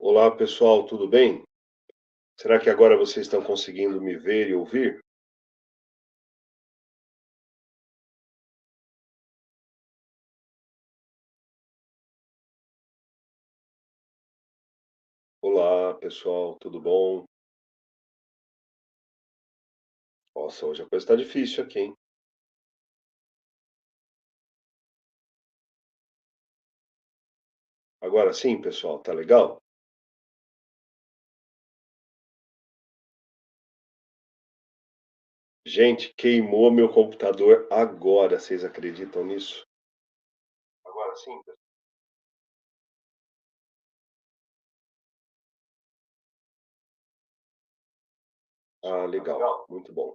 Olá, pessoal, tudo bem? Será que agora vocês estão conseguindo me ver e ouvir? Olá, pessoal, tudo bom? Nossa, hoje a coisa está difícil aqui, hein? Agora sim, pessoal, tá legal? Gente, queimou meu computador agora, vocês acreditam nisso? Agora sim? Ah, legal, muito bom.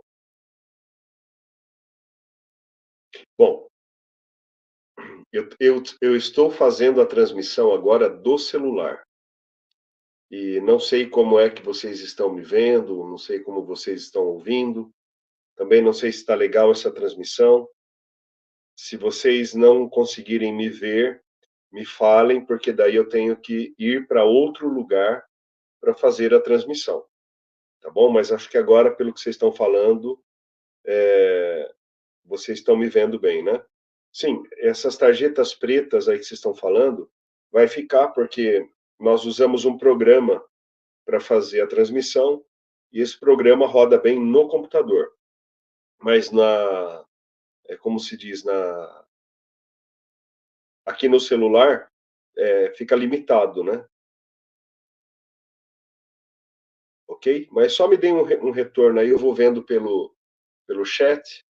Bom, eu estou fazendo a transmissão agora do celular e não sei como é que vocês estão me vendo, não sei como vocês estão ouvindo, também não sei se está legal essa transmissão. Se vocês não conseguirem me ver, me falem, porque daí eu tenho que ir para outro lugar para fazer a transmissão, tá bom? Mas acho que agora, pelo que vocês estão falando, vocês estão me vendo bem, né? Sim, essas tarjetas pretas aí que vocês estão falando, vai ficar porque nós usamos um programa para fazer a transmissão e esse programa roda bem no computador, mas como se diz, aqui no celular, fica limitado, né? Ok? Mas só me deem um retorno aí, eu vou vendo pelo chat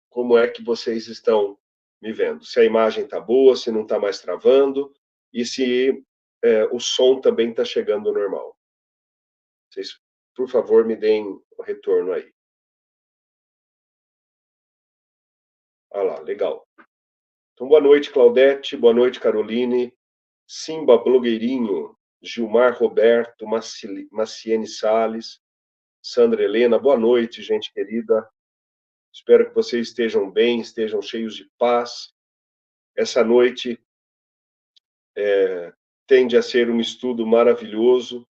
como é que vocês estão me vendo. Se a imagem está boa, se não está mais travando e se o som também está chegando normal. Vocês, por favor, me deem o retorno aí. Ah lá, legal. Então, boa noite, Claudete, boa noite, Caroline, Simba Blogueirinho, Gilmar Roberto, Maciene Salles, Sandra Helena, boa noite, gente querida. Espero que vocês estejam bem, estejam cheios de paz. Essa noite tende a ser um estudo maravilhoso.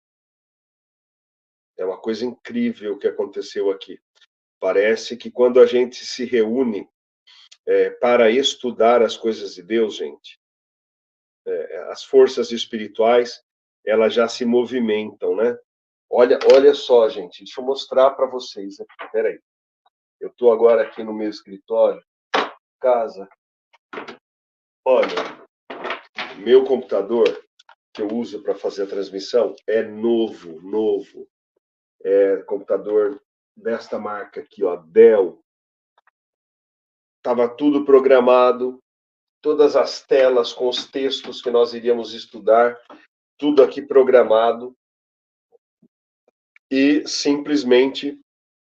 É uma coisa incrível o que aconteceu aqui. Parece que quando a gente se reúne para estudar as coisas de Deus, gente, as forças espirituais, elas já se movimentam, né? Olha só, gente, deixa eu mostrar para vocês. Espera aí. Eu estou agora aqui no meu escritório, casa. Olha, meu computador que eu uso para fazer a transmissão é novo. É computador desta marca aqui, ó, Dell. Estava tudo programado, todas as telas com os textos que nós iríamos estudar, tudo aqui programado e simplesmente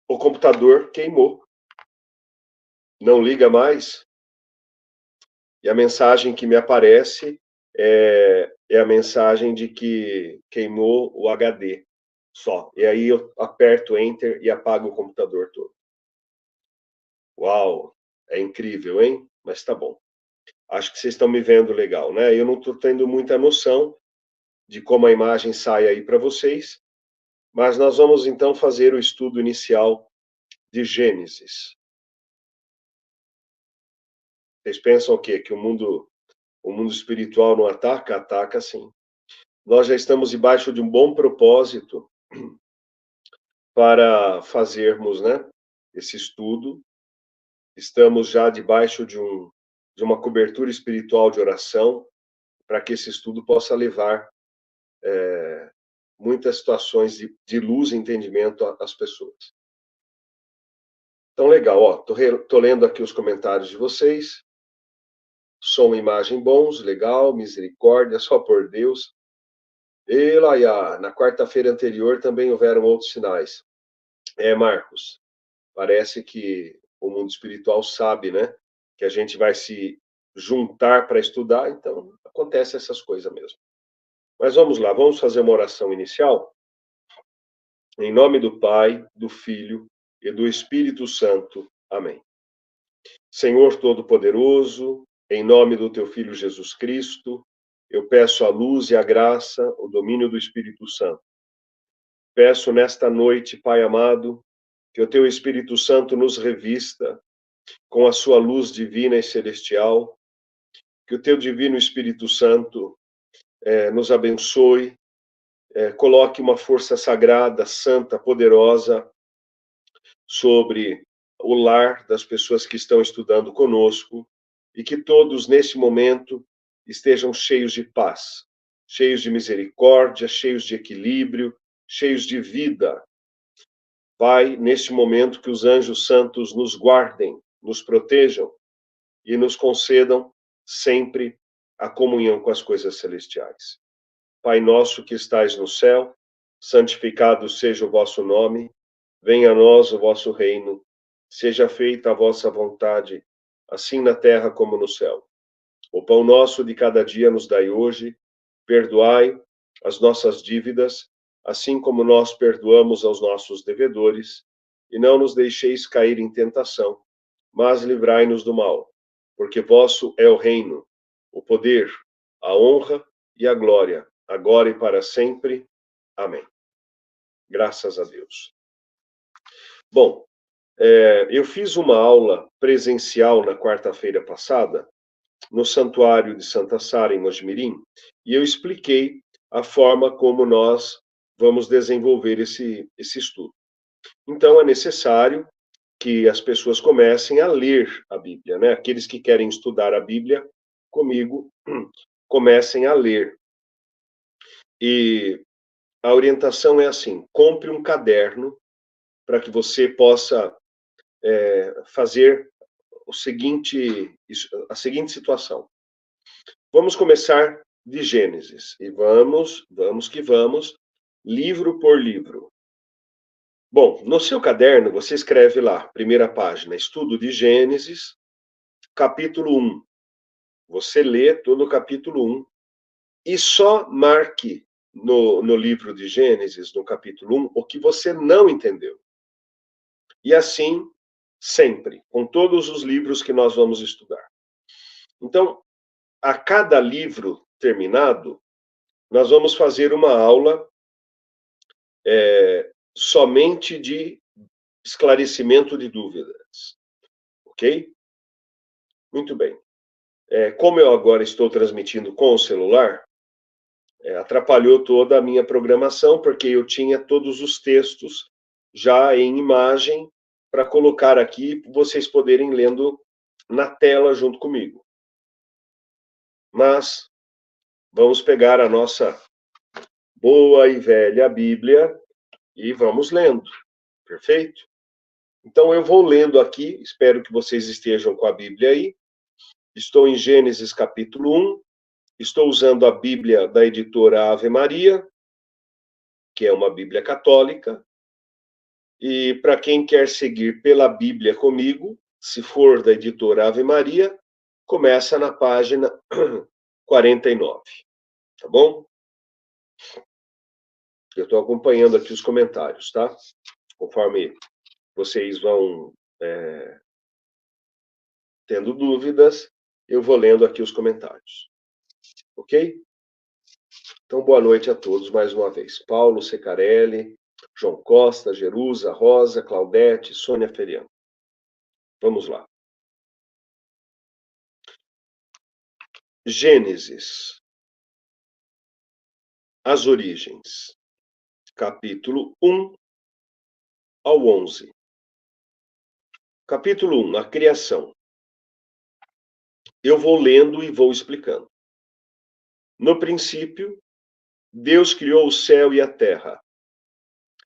o computador queimou. Não liga mais e a mensagem que me aparece é a mensagem de que queimou o HD só. E aí eu aperto Enter e apago o computador todo. Uau, é incrível, hein? Mas tá bom. Acho que vocês estão me vendo legal, né? Eu não estou tendo muita noção de como a imagem sai aí para vocês, mas nós vamos então fazer o estudo inicial de Gênesis. Vocês pensam o quê? Que o mundo espiritual não ataca? Ataca sim. Nós já estamos debaixo de um bom propósito para fazermos, né, esse estudo. Estamos já debaixo de uma cobertura espiritual de oração para que esse estudo possa levar muitas situações de luz e entendimento às pessoas. Então, legal, ó, tô lendo aqui os comentários de vocês. Som e imagem bons, legal, misericórdia, só por Deus. E Laia, na quarta-feira anterior também houveram outros sinais. Marcos, parece que o mundo espiritual sabe, né, que a gente vai se juntar para estudar, então acontece essas coisas mesmo. Mas vamos lá, vamos fazer uma oração inicial? Em nome do Pai, do Filho e do Espírito Santo. Amém. Senhor Todo-Poderoso, em nome do teu Filho Jesus Cristo, Eu peço a luz e a graça, o domínio do Espírito Santo. Peço nesta noite, Pai amado, que o teu Espírito Santo nos revista com a sua luz divina e celestial, que o teu divino Espírito Santo nos abençoe, coloque uma força sagrada, santa, poderosa sobre o lar das pessoas que estão estudando conosco e que todos, neste momento, estejam cheios de paz, cheios de misericórdia, cheios de equilíbrio, cheios de vida. Pai, neste momento, que os anjos santos nos guardem, nos protejam e nos concedam sempre a comunhão com as coisas celestiais. Pai nosso que estais no céu, santificado seja o vosso nome, venha a nós o vosso reino, seja feita a vossa vontade, assim na terra como no céu. O pão nosso de cada dia nos dai hoje, perdoai as nossas dívidas, assim como nós perdoamos aos nossos devedores, e não nos deixeis cair em tentação, mas livrai-nos do mal, porque vosso é o reino, o poder, a honra e a glória, agora e para sempre. Amém. Graças a Deus. Bom, eu fiz uma aula presencial na quarta-feira passada, no Santuário de Santa Sara, em Mojimirim, e eu expliquei a forma como nós vamos desenvolver esse estudo. Então, é necessário que as pessoas comecem a ler a Bíblia, né? Aqueles que querem estudar a Bíblia comigo, comecem a ler. E a orientação é assim: compre um caderno para que você possa fazer a seguinte situação. Vamos começar de Gênesis e vamos que vamos, livro por livro. Bom, no seu caderno você escreve lá, primeira página, estudo de Gênesis, capítulo 1. Você lê todo o capítulo 1 e só marque no livro de Gênesis, no capítulo 1, o que você não entendeu. E assim, sempre, com todos os livros que nós vamos estudar. Então, a cada livro terminado, nós vamos fazer uma aula somente de esclarecimento de dúvidas. Ok? Muito bem. Como eu agora estou transmitindo com o celular, atrapalhou toda a minha programação, porque eu tinha todos os textos já em imagem para colocar aqui, para vocês poderem lendo na tela junto comigo. Mas vamos pegar a nossa boa e velha Bíblia e vamos lendo, perfeito? Então eu vou lendo aqui, espero que vocês estejam com a Bíblia aí. Estou em Gênesis capítulo 1, estou usando a Bíblia da editora Ave Maria, que é uma Bíblia católica. E para quem quer seguir pela Bíblia comigo, se for da editora Ave Maria, começa na página 49, tá bom? Eu estou acompanhando aqui os comentários, tá? Conforme vocês vão tendo dúvidas, eu vou lendo aqui os comentários. Ok? Então, boa noite a todos mais uma vez. Paulo Secarelli, João Costa, Jerusa, Rosa, Claudete, Sônia Feriano. Vamos lá. Gênesis. As origens. Capítulo 1 ao 11. Capítulo 1, a criação. Eu vou lendo e vou explicando. No princípio, Deus criou o céu e a terra.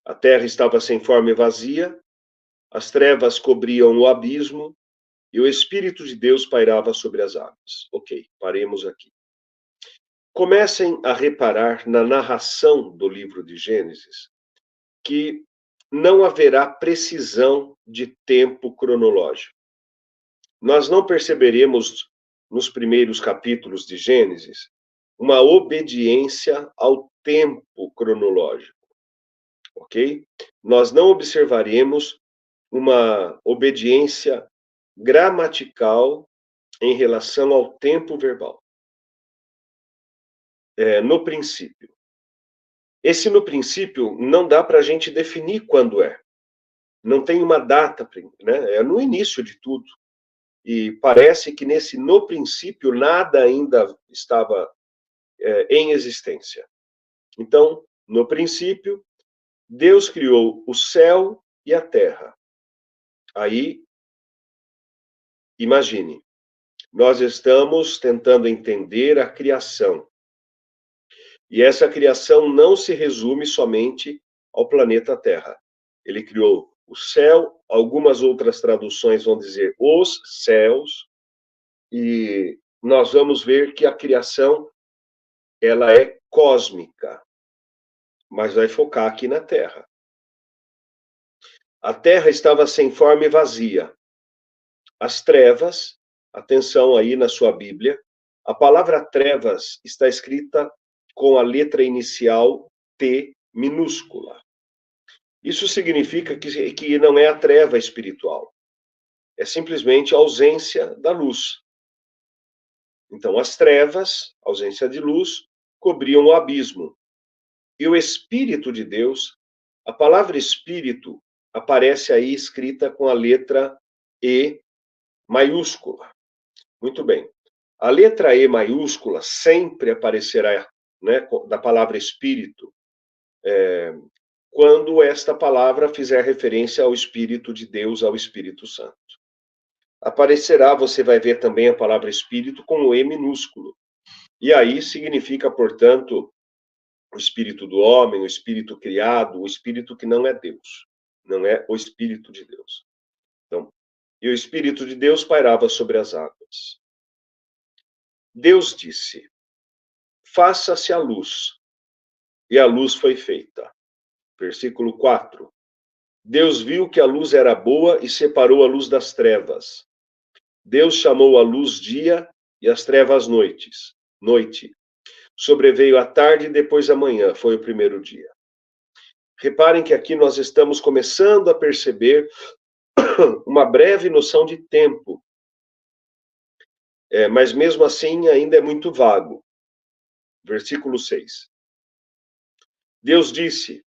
A terra estava sem forma e vazia, as trevas cobriam o abismo e o Espírito de Deus pairava sobre as águas. Ok, paremos aqui. Comecem a reparar na narração do livro de Gênesis que não haverá precisão de tempo cronológico. Nós não perceberemos nos primeiros capítulos de Gênesis uma obediência ao tempo cronológico, ok? Nós não observaremos uma obediência gramatical em relação ao tempo verbal. no princípio. Esse no princípio não dá para a gente definir quando é. Não tem uma data, né? É no início de tudo. E parece que nesse no princípio nada ainda estava em existência. Então, no princípio, Deus criou o céu e a terra. Aí, imagine, nós estamos tentando entender a criação. E essa criação não se resume somente ao planeta Terra. Ele criou o céu, algumas outras traduções vão dizer os céus, e nós vamos ver que a criação ela é cósmica, mas vai focar aqui na Terra. A Terra estava sem forma e vazia. As trevas, atenção aí na sua Bíblia, a palavra trevas está escrita com a letra inicial T minúscula. Isso significa que não é a treva espiritual, é simplesmente a ausência da luz. Então, as trevas, ausência de luz, cobriam o abismo. E o Espírito de Deus, a palavra Espírito aparece aí escrita com a letra E maiúscula. Muito bem. A letra E maiúscula sempre aparecerá, né, da palavra Espírito, quando esta palavra fizer referência ao Espírito de Deus, ao Espírito Santo. Aparecerá, você vai ver também a palavra Espírito com o E minúsculo. E aí significa, portanto, o Espírito do homem, o Espírito criado, o Espírito que não é Deus. Não é o Espírito de Deus. Então, e o Espírito de Deus pairava sobre as águas. Deus disse: faça-se a luz. E a luz foi feita. Versículo 4. Deus viu que a luz era boa e separou a luz das trevas. Deus chamou a luz dia e as trevas noite. Sobreveio a tarde e depois a manhã, foi o primeiro dia. Reparem que aqui nós estamos começando a perceber uma breve noção de tempo. Mas mesmo assim ainda é muito vago. Versículo 6. Deus disse: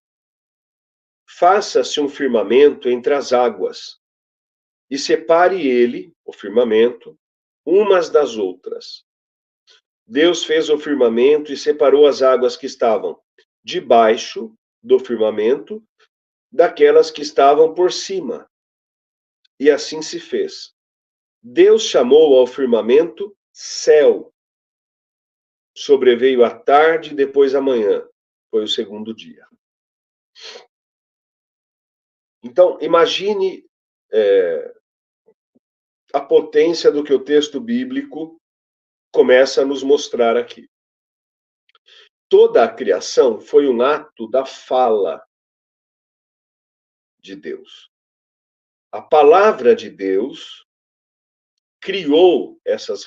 faça-se um firmamento entre as águas, e separe ele, o firmamento, umas das outras. Deus fez o firmamento e separou as águas que estavam debaixo do firmamento daquelas que estavam por cima. E assim se fez. Deus chamou ao firmamento céu. Sobreveio a tarde e depois a manhã. Foi o segundo dia. Então, imagine a potência do que o texto bíblico começa a nos mostrar aqui. Toda a criação foi um ato da fala de Deus. A palavra de Deus criou essas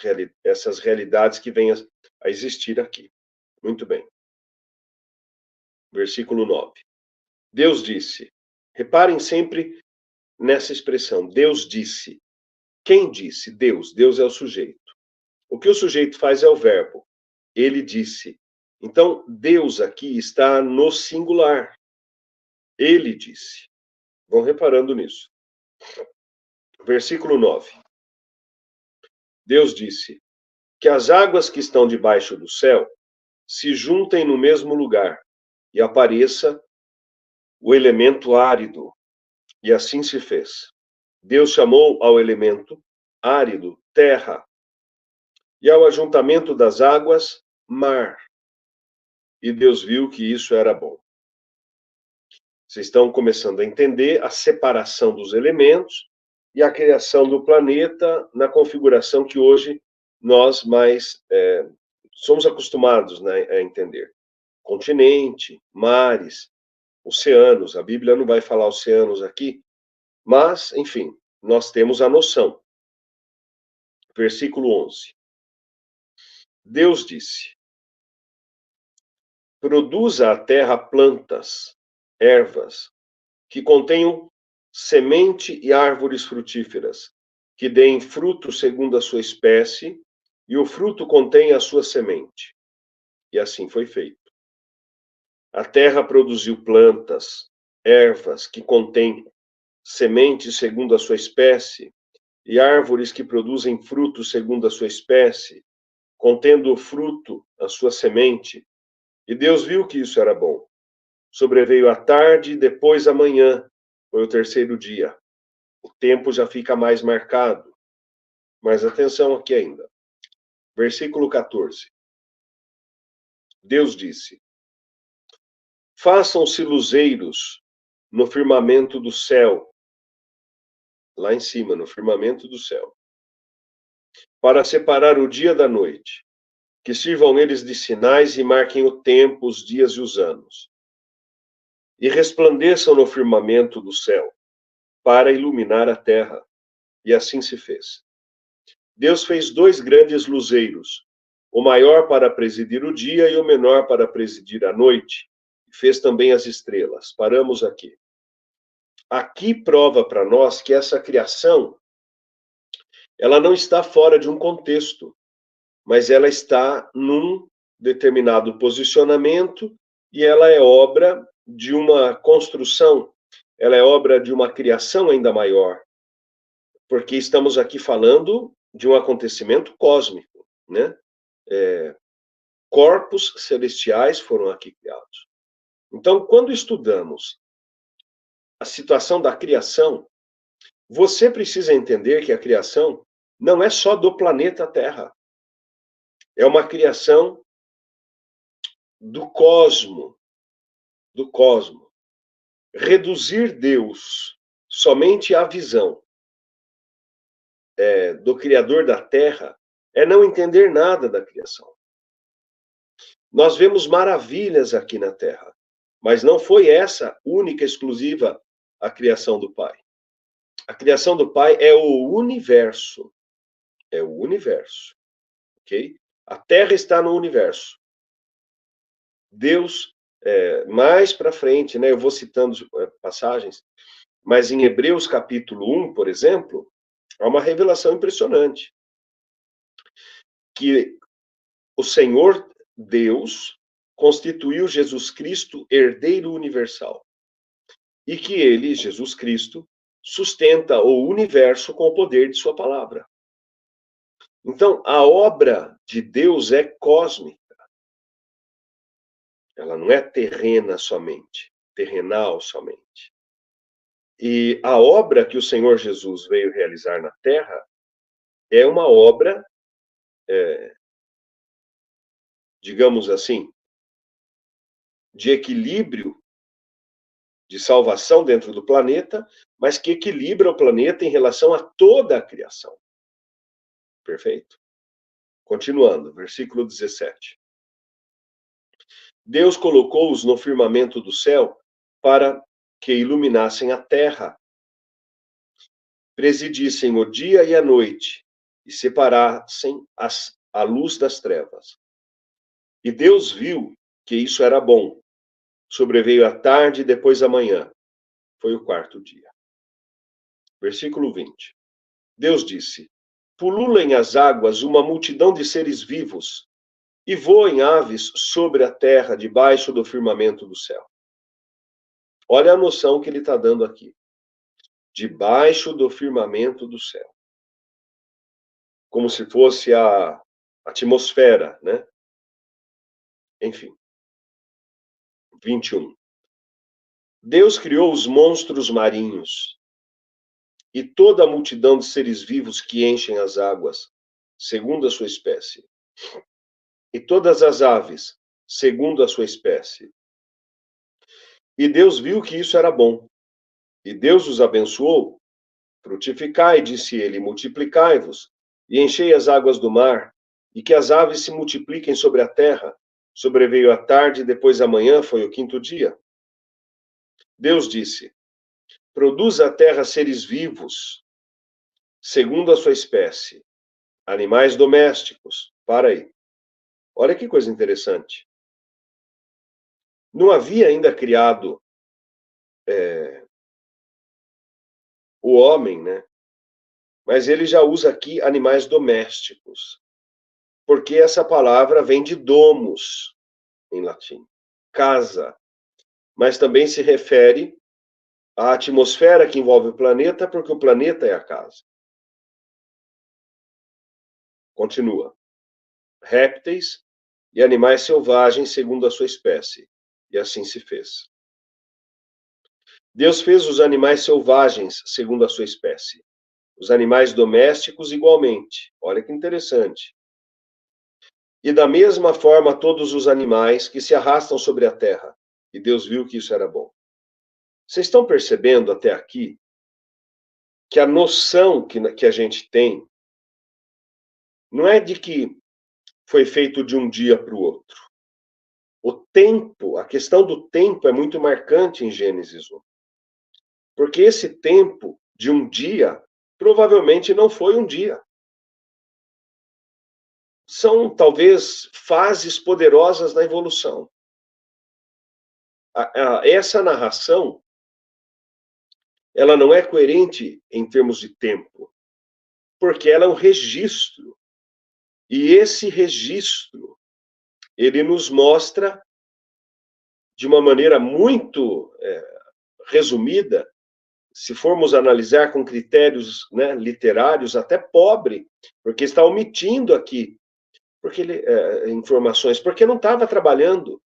realidades que vêm a existir aqui. Muito bem. Versículo 9. Deus disse. Reparem sempre nessa expressão. Deus disse. Quem disse? Deus. Deus é o sujeito. O que o sujeito faz é o verbo. Ele disse. Então, Deus aqui está no singular. Ele disse. Vão reparando nisso. Versículo 9. Deus disse: que as águas que estão debaixo do céu se juntem no mesmo lugar e apareça o elemento árido. E assim se fez. Deus chamou ao elemento árido terra, e ao ajuntamento das águas mar. E Deus viu que isso era bom. Vocês estão começando a entender a separação dos elementos e a criação do planeta na configuração que hoje nós mais somos acostumados, né, a entender. Continente, mares, oceanos. A Bíblia não vai falar oceanos aqui, mas, enfim, nós temos a noção. Versículo 11. Deus disse: produza a terra plantas, ervas, que contenham semente e árvores frutíferas, que deem fruto segundo a sua espécie, e o fruto contenha a sua semente. E assim foi feito. A terra produziu plantas, ervas que contêm sementes segundo a sua espécie, e árvores que produzem frutos segundo a sua espécie, contendo o fruto a sua semente. E Deus viu que isso era bom. Sobreveio a tarde, depois a manhã, foi o terceiro dia. O tempo já fica mais marcado. Mas atenção aqui ainda. Versículo 14. Deus disse: Façam-se luzeiros no firmamento do céu, lá em cima, no firmamento do céu, para separar o dia da noite, que sirvam eles de sinais e marquem o tempo, os dias e os anos. E resplandeçam no firmamento do céu, para iluminar a terra. E assim se fez. Deus fez dois grandes luzeiros, o maior para presidir o dia e o menor para presidir a noite. Fez também as estrelas. Paramos aqui. Aqui prova para nós que essa criação, ela não está fora de um contexto, mas ela está num determinado posicionamento e ela é obra de uma construção, ela é obra de uma criação ainda maior, porque estamos aqui falando de um acontecimento cósmico, né? Corpos celestiais foram aqui criados. Então, quando estudamos a situação da criação, você precisa entender que a criação não é só do planeta Terra. É uma criação do cosmo, do cosmo. Reduzir Deus somente à visão do Criador da Terra é não entender nada da criação. Nós vemos maravilhas aqui na Terra, mas não foi essa única, exclusiva, a criação do Pai. A criação do Pai é o universo. É o universo. Ok? A Terra está no universo. Deus, mais para frente, né, eu vou citando passagens, mas em Hebreus capítulo 1, por exemplo, há uma revelação impressionante. Que o Senhor Deus constituiu Jesus Cristo herdeiro universal. E que ele, Jesus Cristo, sustenta o universo com o poder de sua palavra. Então, a obra de Deus é cósmica. Ela não é terrena somente, terrenal somente. E a obra que o Senhor Jesus veio realizar na Terra é uma obra, digamos assim, de equilíbrio, de salvação dentro do planeta, mas que equilibra o planeta em relação a toda a criação. Perfeito? Continuando, versículo 17. Deus colocou-os no firmamento do céu para que iluminassem a terra, presidissem o dia e a noite e separassem a luz das trevas. E Deus viu que isso era bom. Sobreveio a tarde e depois a manhã. Foi o quarto dia. Versículo 20. Deus disse: Pululem as águas uma multidão de seres vivos e voem aves sobre a terra, debaixo do firmamento do céu. Olha a noção que ele está dando aqui. Debaixo do firmamento do céu. Como se fosse a atmosfera, né? Enfim. 21. Deus criou os monstros marinhos e toda a multidão de seres vivos que enchem as águas, segundo a sua espécie. E todas as aves, segundo a sua espécie. E Deus viu que isso era bom. E Deus os abençoou. Frutificai, disse ele, multiplicai-vos, e enchei as águas do mar, e que as aves se multipliquem sobre a terra. Sobreveio a tarde, depois a manhã, foi o quinto dia. Deus disse: Produza a terra seres vivos, segundo a sua espécie, animais domésticos. Para aí. Olha que coisa interessante. Não havia ainda criado o homem, né? Mas ele já usa aqui animais domésticos. Porque essa palavra vem de domus. em latim. Casa. Mas também se refere à atmosfera que envolve o planeta, porque o planeta é a casa. Continua. Répteis e animais selvagens segundo a sua espécie. E assim se fez. Deus fez os animais selvagens segundo a sua espécie. Os animais domésticos igualmente. Olha que interessante. E da mesma forma todos os animais que se arrastam sobre a terra. E Deus viu que isso era bom. Vocês estão percebendo até aqui que a noção que a gente tem não é de que foi feito de um dia para o outro. O tempo, a questão do tempo é muito marcante em Gênesis 1. Porque esse tempo de um dia provavelmente não foi um dia. São talvez fases poderosas da evolução. Essa narração, ela não é coerente em termos de tempo, porque ela é um registro. E esse registro, ele nos mostra de uma maneira muito resumida, se formos analisar com critérios, né, literários, até pobre, porque está omitindo aqui informações, porque não estava trabalhando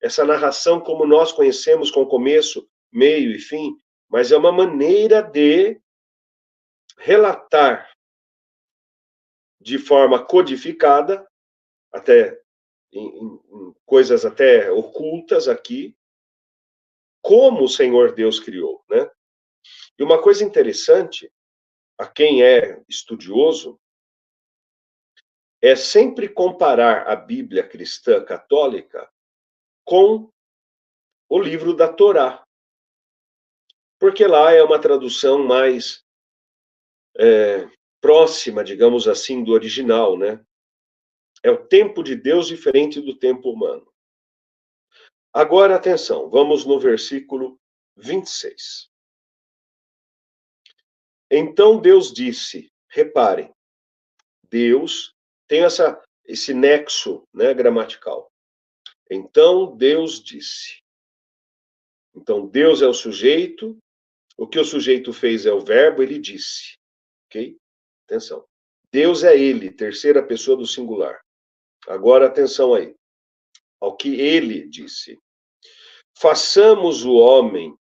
essa narração como nós conhecemos, com começo, meio e fim, mas é uma maneira de relatar de forma codificada, até em coisas até ocultas aqui, como o Senhor Deus criou, né? E uma coisa interessante, a quem é estudioso, é sempre comparar a Bíblia cristã católica com o livro da Torá, porque lá é uma tradução mais próxima, digamos assim, do original, né? É o tempo de Deus diferente do tempo humano. Agora, atenção, vamos no versículo 26. Então Deus disse, reparem, Deus tem esse nexo, né, gramatical. Então Deus disse. Então Deus é o sujeito, o que o sujeito fez é o verbo, ele disse. Ok? Atenção. Deus é ele, terceira pessoa do singular. Agora atenção aí, ao que ele disse. Façamos o homem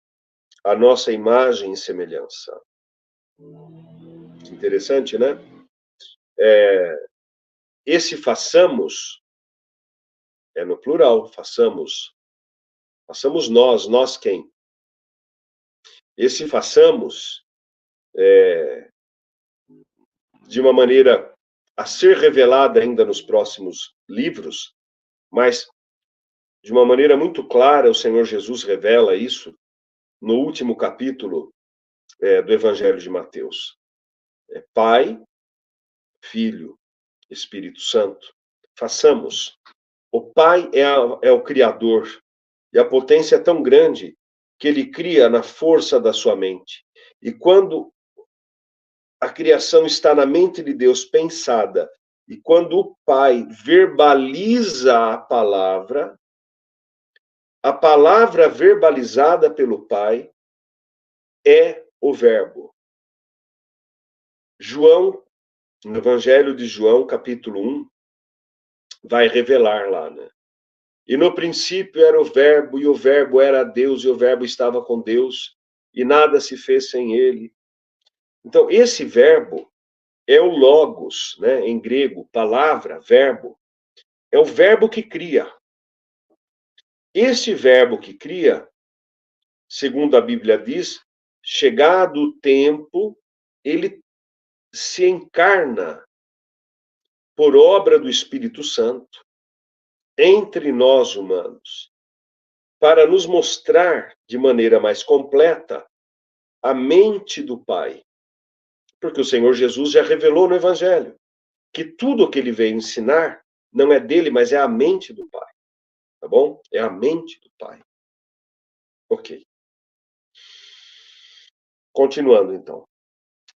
a nossa imagem e semelhança. Interessante, né? Esse façamos é no plural, façamos. Façamos nós quem? Esse façamos de uma maneira a ser revelada ainda nos próximos livros, mas de uma maneira muito clara o Senhor Jesus revela isso no último capítulo do Evangelho de Mateus. Pai, Filho, Espírito Santo. Façamos. O Pai é o Criador, e a potência é tão grande que ele cria na força da sua mente. E quando a criação está na mente de Deus pensada, e quando o Pai verbaliza a palavra verbalizada pelo Pai é o Verbo. João, no Evangelho de João, capítulo 1, vai revelar lá, né? E no princípio era o Verbo, e o Verbo era Deus, e o Verbo estava com Deus, e nada se fez sem ele. Então, esse verbo é o logos, né? Em grego, palavra, verbo. É o verbo que cria. Este verbo que cria, segundo a Bíblia diz, chegado o tempo, ele se encarna por obra do Espírito Santo entre nós humanos, para nos mostrar de maneira mais completa a mente do Pai. Porque o Senhor Jesus já revelou no Evangelho que tudo o que ele veio ensinar não é dele, mas é a mente do Pai. Tá bom? É a mente do Pai. Ok. Continuando, então.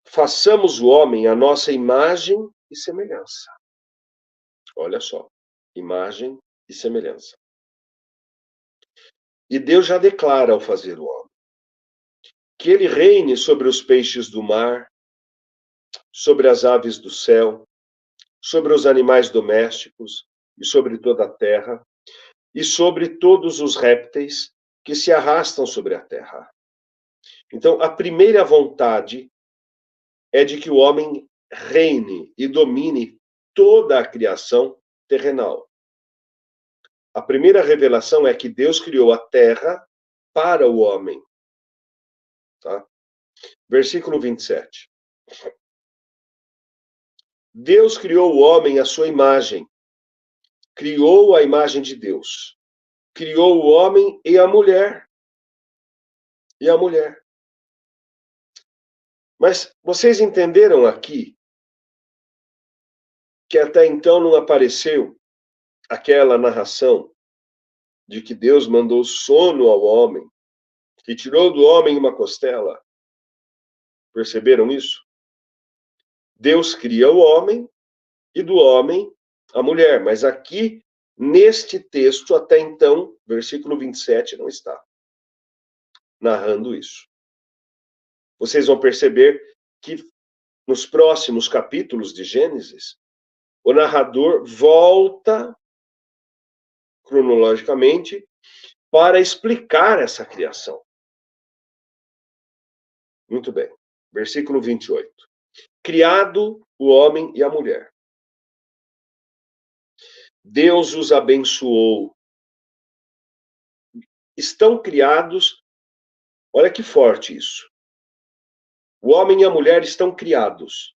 Façamos o homem a nossa imagem e semelhança. Olha só. Imagem e semelhança. E Deus já declara ao fazer o homem que ele reine sobre os peixes do mar, sobre as aves do céu, sobre os animais domésticos e sobre toda a terra, e sobre todos os répteis que se arrastam sobre a terra. Então, a primeira vontade é de que o homem reine e domine toda a criação terrenal. A primeira revelação é que Deus criou a terra para o homem. Tá? Versículo 27. Deus criou o homem à sua imagem. Criou a imagem de Deus. Criou o homem e a mulher. E a mulher. Mas vocês entenderam aqui que até então não apareceu aquela narração de que Deus mandou sono ao homem e tirou do homem uma costela. Perceberam isso? Deus cria o homem e do homem a mulher, mas aqui, neste texto, até então, versículo 27, não está narrando isso. Vocês vão perceber que nos próximos capítulos de Gênesis, o narrador volta cronologicamente para explicar essa criação. Muito bem. Versículo 28. Criado o homem e a mulher. Deus os abençoou. Estão criados, olha que forte isso. O homem e a mulher estão criados.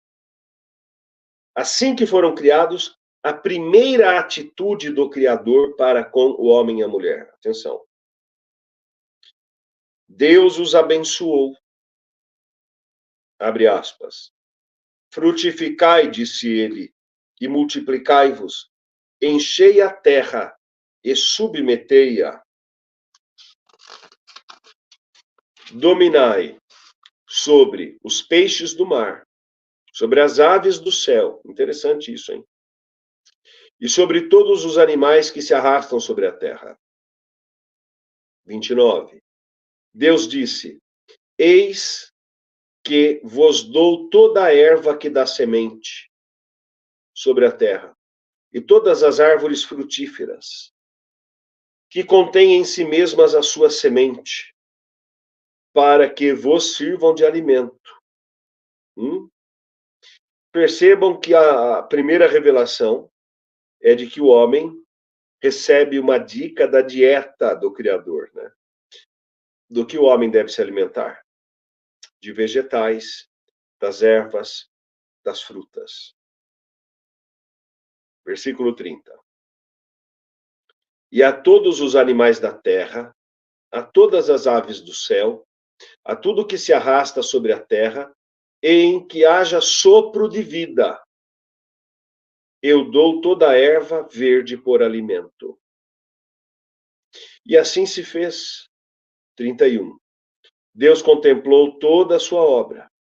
Assim que foram criados, a primeira atitude do Criador para com o homem e a mulher. Atenção. Deus os abençoou. Abre aspas. Frutificai, disse ele, e multiplicai-vos. Enchei a terra e submetei-a. Dominai sobre os peixes do mar, sobre as aves do céu. Interessante isso, hein? E sobre todos os animais que se arrastam sobre a terra. 29. Deus disse: Eis que vos dou toda a erva que dá semente sobre a terra, e todas as árvores frutíferas, que contêm em si mesmas a sua semente, para que vos sirvam de alimento. Percebam que a primeira revelação é de que o homem recebe uma dica da dieta do Criador, né? Do que o homem deve se alimentar. De vegetais, das ervas, das frutas. Versículo 30. E a todos os animais da terra, a todas as aves do céu, a tudo que se arrasta sobre a terra, em que haja sopro de vida, eu dou toda a erva verde por alimento. E assim se fez. 31. Deus contemplou toda a sua obra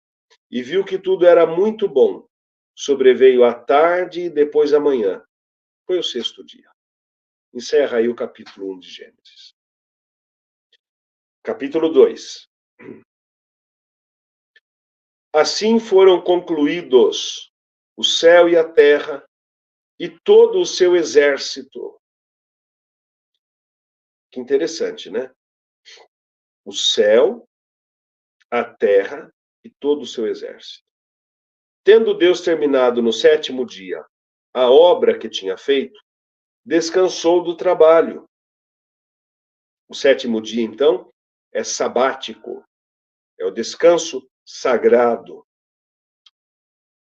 e viu que tudo era muito bom. Sobreveio a tarde e depois a manhã. Foi o sexto dia. Encerra aí o capítulo 1 de Gênesis. Capítulo 2. Assim foram concluídos o céu e a terra e todo o seu exército. Que interessante, né? O céu, a terra e todo o seu exército. Tendo Deus terminado no sétimo dia a obra que tinha feito, descansou do trabalho. O sétimo dia, então, é sabático, é o descanso sagrado.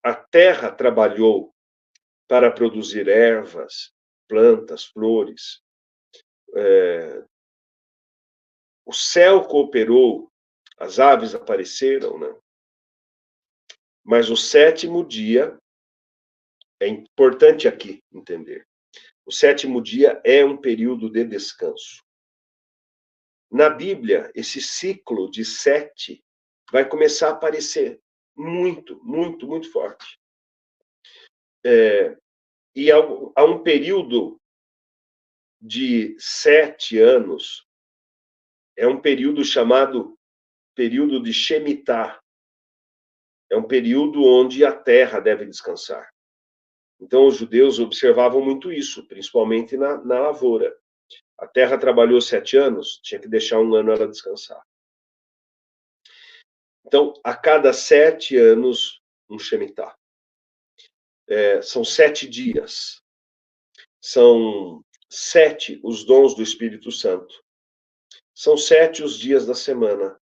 A terra trabalhou para produzir ervas, plantas, flores. O céu cooperou, as aves apareceram, né? Mas o sétimo dia, é importante aqui entender, o sétimo dia é um período de descanso. Na Bíblia, esse ciclo de 7 vai começar a aparecer muito, muito, muito forte. E há um período de 7 anos é um período chamado período de Shemitah. É um período onde a terra deve descansar. Então, os judeus observavam muito isso, principalmente na lavoura. A terra trabalhou 7 anos, tinha que deixar 1 ano ela descansar. Então, a cada 7 anos, um Shemitah. São 7 dias. São 7 os dons do Espírito Santo. São 7 os dias da semana.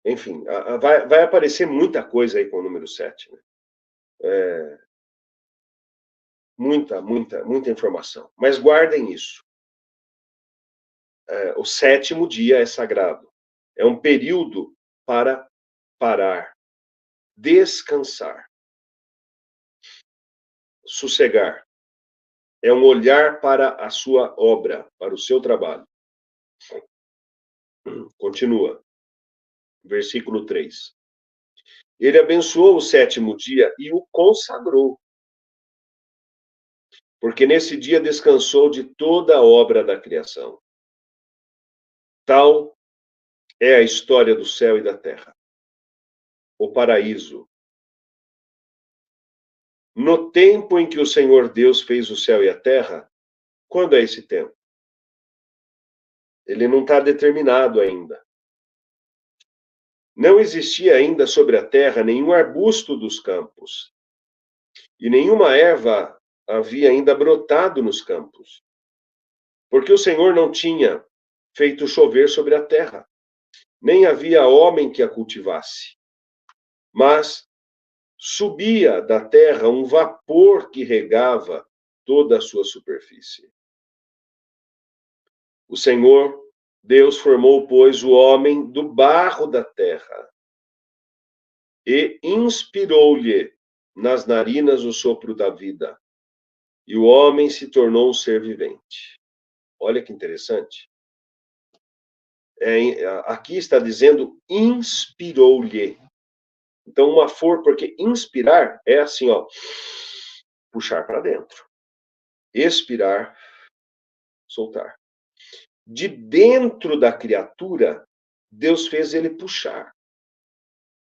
Enfim, vai aparecer muita coisa aí com o número 7. Né? Muita informação. Mas guardem isso. O 7º dia é sagrado. É um período para parar, descansar, sossegar. É um olhar para a sua obra, para o seu trabalho. Continua. Versículo 3. Ele abençoou o 7º dia e o consagrou, porque nesse dia descansou de toda a obra da criação. Tal é a história do céu e da terra. O paraíso. No tempo em que o Senhor Deus fez o céu e a terra, quando é esse tempo? Ele não está determinado ainda. Não existia ainda sobre a terra nenhum arbusto dos campos, e nenhuma erva havia ainda brotado nos campos, porque o Senhor não tinha feito chover sobre a terra, nem havia homem que a cultivasse. Mas subia da terra um vapor que regava toda a sua superfície. O Senhor Deus formou, pois, o homem do barro da terra e inspirou-lhe nas narinas o sopro da vida, e o homem se tornou um ser vivente. Olha que interessante. Aqui está dizendo inspirou-lhe. Então, porque inspirar é assim, ó, puxar para dentro. Expirar, soltar. De dentro da criatura, Deus fez ele puxar.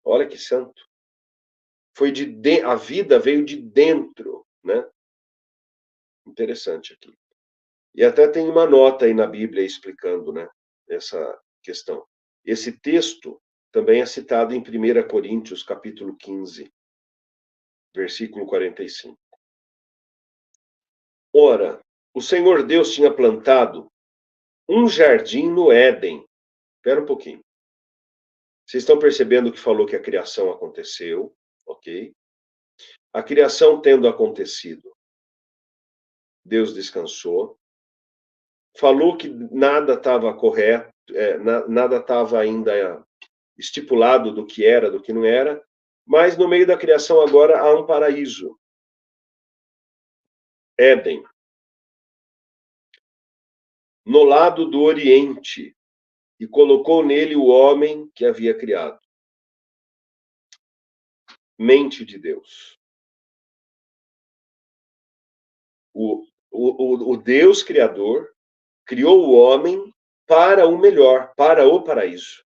Olha que santo. A vida veio de dentro, né? Interessante aqui. E até tem uma nota aí na Bíblia explicando, né, essa questão. Esse texto também é citado em 1 Coríntios, capítulo 15, versículo 45. Ora, o Senhor Deus tinha plantado um jardim no Éden. Espera um pouquinho. Vocês estão percebendo que falou que a criação aconteceu, ok? A criação tendo acontecido, Deus descansou. Falou que nada estava correto, nada estava ainda estipulado do que era, do que não era, mas no meio da criação agora há um paraíso. Éden. No lado do Oriente, e colocou nele o homem que havia criado. Mente de Deus. O Deus Criador criou o homem para o melhor, para o paraíso.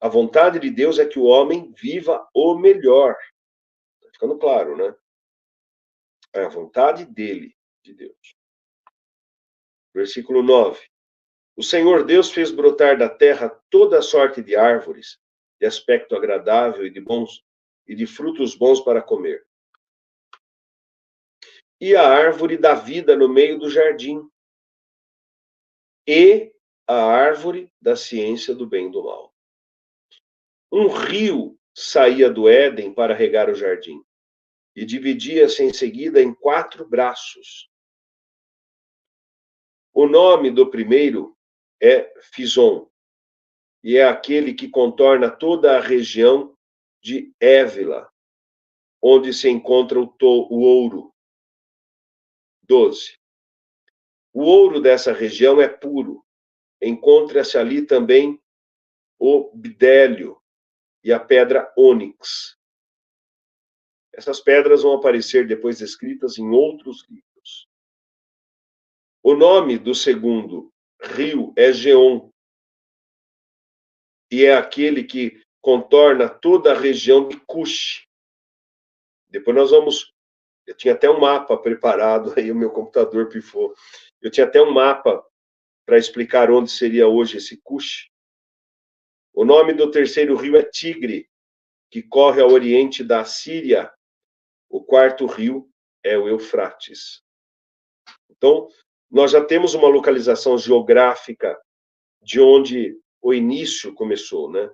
A vontade de Deus é que o homem viva o melhor. Está ficando claro, né? É a vontade dele, de Deus. Versículo 9. O Senhor Deus fez brotar da terra toda a sorte de árvores, de aspecto agradável e de frutos bons para comer. E a árvore da vida no meio do jardim, e a árvore da ciência do bem e do mal. Um rio saía do Éden para regar o jardim, e dividia-se em seguida em 4 braços. O nome do primeiro é Fison, e é aquele que contorna toda a região de Évila, onde se encontra o ouro. 12. O ouro dessa região é puro. Encontra-se ali também o bidélio e a pedra ônix. Essas pedras vão aparecer depois descritas em outros livros. O nome do segundo rio é Geom, e é aquele que contorna toda a região de Cush. Depois nós vamos... Eu tinha até um mapa preparado, aí o meu computador pifou. Eu tinha até um mapa para explicar onde seria hoje esse Cush. O nome do terceiro rio é Tigre, que corre ao oriente da Síria. O quarto rio é o Eufrates. Então, nós já temos uma localização geográfica de onde o início começou, né?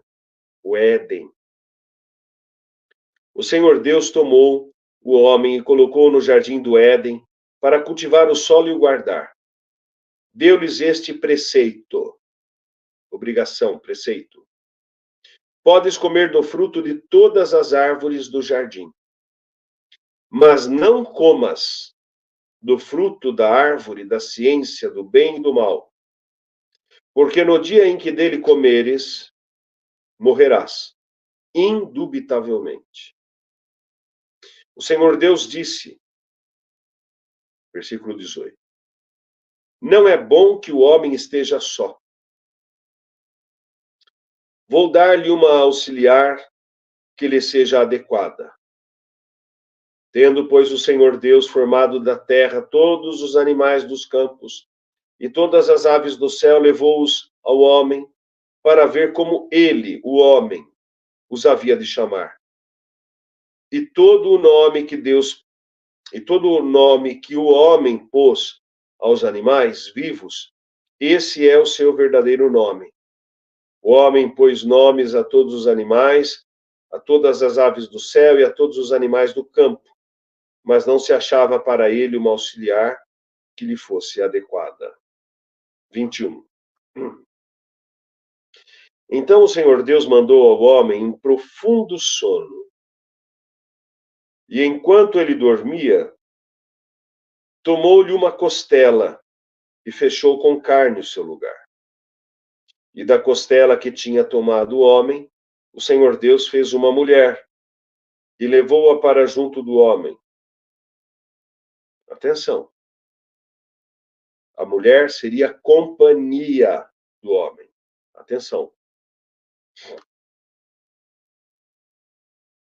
O Éden. O Senhor Deus tomou o homem e colocou no jardim do Éden para cultivar o solo e o guardar. Deu-lhes este preceito, obrigação, preceito. Podes comer do fruto de todas as árvores do jardim, mas não comas do fruto da árvore da ciência do bem e do mal, porque no dia em que dele comeres, morrerás, indubitavelmente. O Senhor Deus disse, versículo 18, não é bom que o homem esteja só. Vou dar-lhe uma auxiliar que lhe seja adequada. Tendo, pois, o Senhor Deus formado da terra todos os animais dos campos e todas as aves do céu, levou-os ao homem para ver como ele, o homem, os havia de chamar. E todo o nome que o homem pôs aos animais vivos, esse é o seu verdadeiro nome. O homem pôs nomes a todos os animais, a todas as aves do céu e a todos os animais do campo, mas não se achava para ele uma auxiliar que lhe fosse adequada. 21. Então o Senhor Deus mandou ao homem um profundo sono. E enquanto ele dormia, tomou-lhe uma costela e fechou com carne o seu lugar. E da costela que tinha tomado o homem, o Senhor Deus fez uma mulher e levou-a para junto do homem. Atenção. A mulher seria a companhia do homem. Atenção.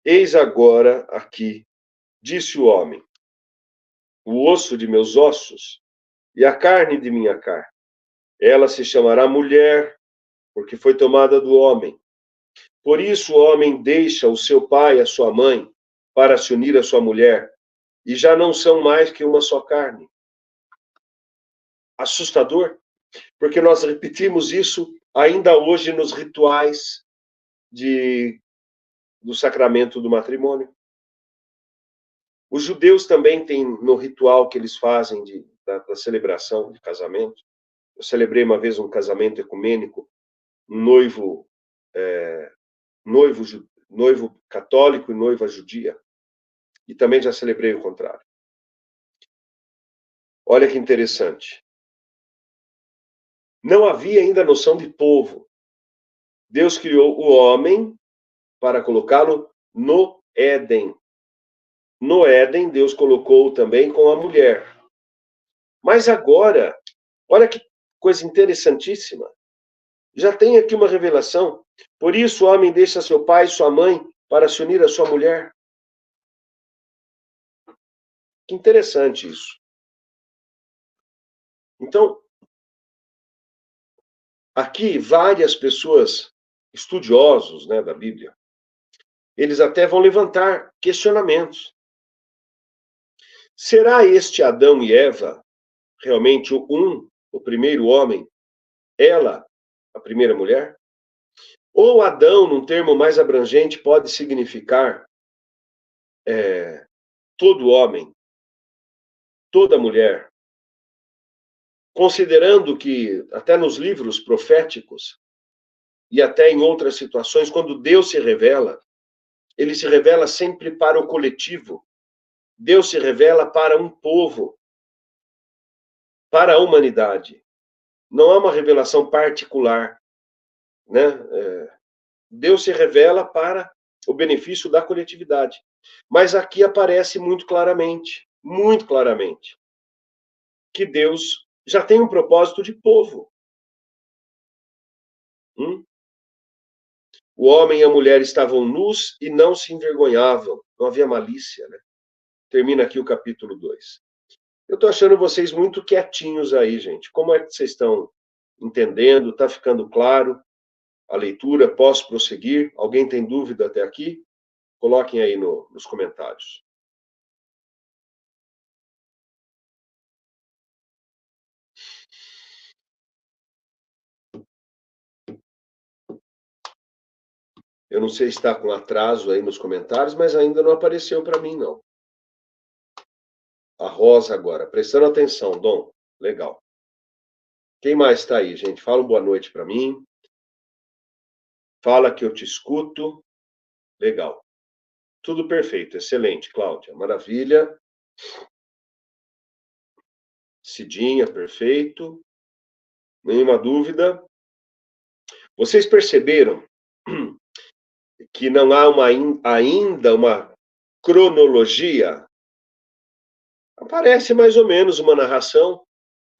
Eis agora aqui, disse o homem, o osso de meus ossos e a carne de minha carne. Ela se chamará mulher, porque foi tomada do homem. Por isso o homem deixa o seu pai e a sua mãe para se unir à sua mulher, e já não são mais que uma só carne. Assustador, porque nós repetimos isso ainda hoje nos rituais do sacramento do matrimônio. Os judeus também têm no ritual que eles fazem da celebração de casamento. Eu celebrei uma vez um casamento ecumênico, um noivo católico e noiva judia. E também já celebrei o contrário. Olha que interessante. Não havia ainda noção de povo. Deus criou o homem para colocá-lo no Éden. No Éden, Deus colocou também com a mulher. Mas agora, olha que coisa interessantíssima. Já tem aqui uma revelação. Por isso o homem deixa seu pai e sua mãe para se unir à sua mulher. Que interessante isso. Então, aqui várias pessoas, estudiosos, né, da Bíblia, eles até vão levantar questionamentos. Será este Adão e Eva realmente o primeiro homem, ela, a primeira mulher? Ou Adão, num termo mais abrangente, pode significar todo homem, toda mulher? Considerando que, até nos livros proféticos, e até em outras situações, quando Deus se revela, ele se revela sempre para o coletivo. Deus se revela para um povo, para a humanidade. Não é uma revelação particular, né? Deus se revela para o benefício da coletividade. Mas aqui aparece muito claramente, que Deus já tem um propósito de povo. O homem e a mulher estavam nus e não se envergonhavam. Não havia malícia, né? Termina aqui o capítulo 2. Eu estou achando vocês muito quietinhos aí, gente. Como é que vocês estão entendendo? Está ficando claro a leitura? Posso prosseguir? Alguém tem dúvida até aqui? Coloquem aí nos comentários. Eu não sei se está com atraso aí nos comentários, mas ainda não apareceu para mim, não. A Rosa agora, prestando atenção, Dom. Legal. Quem mais está aí, gente? Fala uma boa noite para mim. Fala que eu te escuto. Legal. Tudo perfeito, excelente, Cláudia. Maravilha. Cidinha, perfeito. Nenhuma dúvida. Vocês perceberam que não há ainda uma cronologia? Aparece mais ou menos uma narração,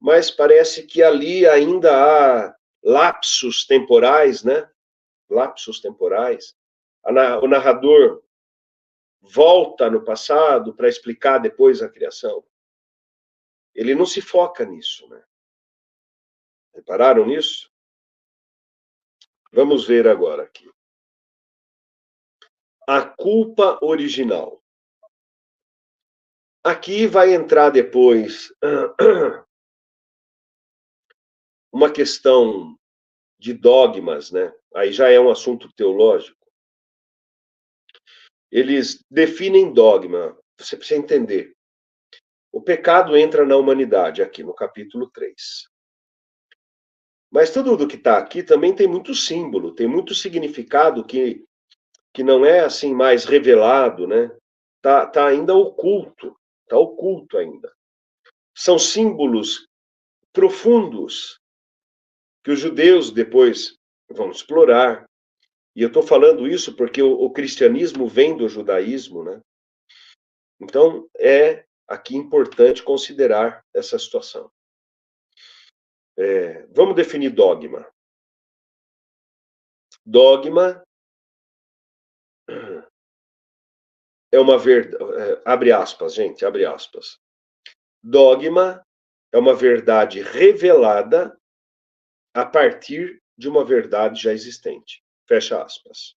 mas parece que ali ainda há lapsos temporais, né? Lapsos temporais. O narrador volta no passado para explicar depois a criação. Ele não se foca nisso, né? Repararam nisso? Vamos ver agora aqui. A culpa original. Aqui vai entrar depois uma questão de dogmas, né? Aí já é um assunto teológico. Eles definem dogma. Você precisa entender. O pecado entra na humanidade, aqui no capítulo 3. Mas tudo do que está aqui também tem muito símbolo, tem muito significado que não é assim mais revelado, né? Tá ainda oculto, tá oculto ainda. São símbolos profundos que os judeus depois vão explorar. E eu estou falando isso porque o cristianismo vem do judaísmo, né? Então, é aqui importante considerar essa situação. Vamos definir dogma. Dogma é uma verdade. Abre aspas, gente, abre aspas. Dogma é uma verdade revelada a partir de uma verdade já existente. Fecha aspas.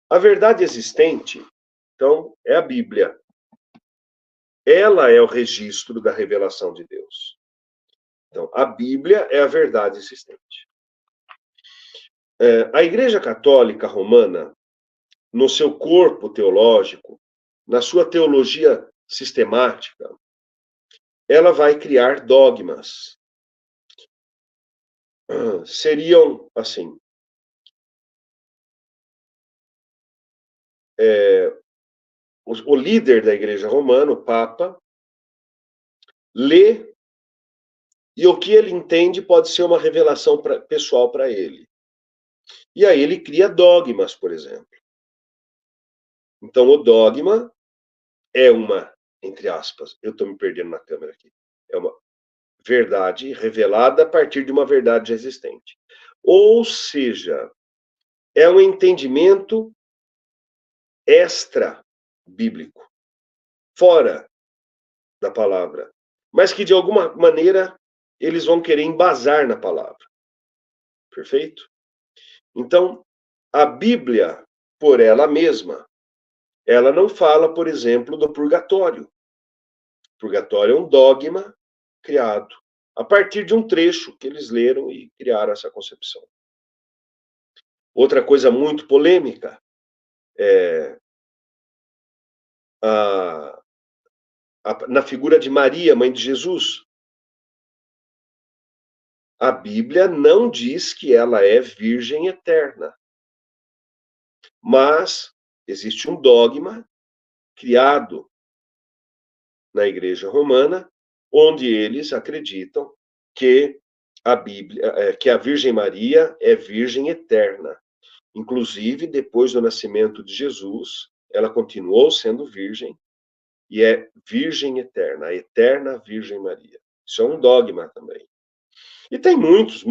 A verdade existente, então, é a Bíblia. Ela é o registro da revelação de Deus. Então, a Bíblia é a verdade existente. A Igreja Católica Romana, no seu corpo teológico, na sua teologia sistemática, ela vai criar dogmas. Seriam, assim, o líder da Igreja Romana, o Papa, lê e o que ele entende pode ser uma revelação pessoal para ele. E aí ele cria dogmas, por exemplo. Então, o dogma é uma, entre aspas, eu estou me perdendo na câmera aqui, é uma verdade revelada a partir de uma verdade já existente. Ou seja, é um entendimento extra-bíblico, fora da palavra, mas que de alguma maneira eles vão querer embasar na palavra. Perfeito? Então, a Bíblia, por ela mesma, ela não fala, por exemplo, do purgatório. O purgatório é um dogma criado a partir de um trecho que eles leram e criaram essa concepção. Outra coisa muito polêmica é na figura de Maria, mãe de Jesus. A Bíblia não diz que ela é virgem eterna. Mas existe um dogma criado na Igreja Romana, onde eles acreditam que a Bíblia, que a Virgem Maria é virgem eterna. Inclusive, depois do nascimento de Jesus, ela continuou sendo virgem e é virgem eterna, a eterna Virgem Maria. Isso é um dogma também. E tem muitos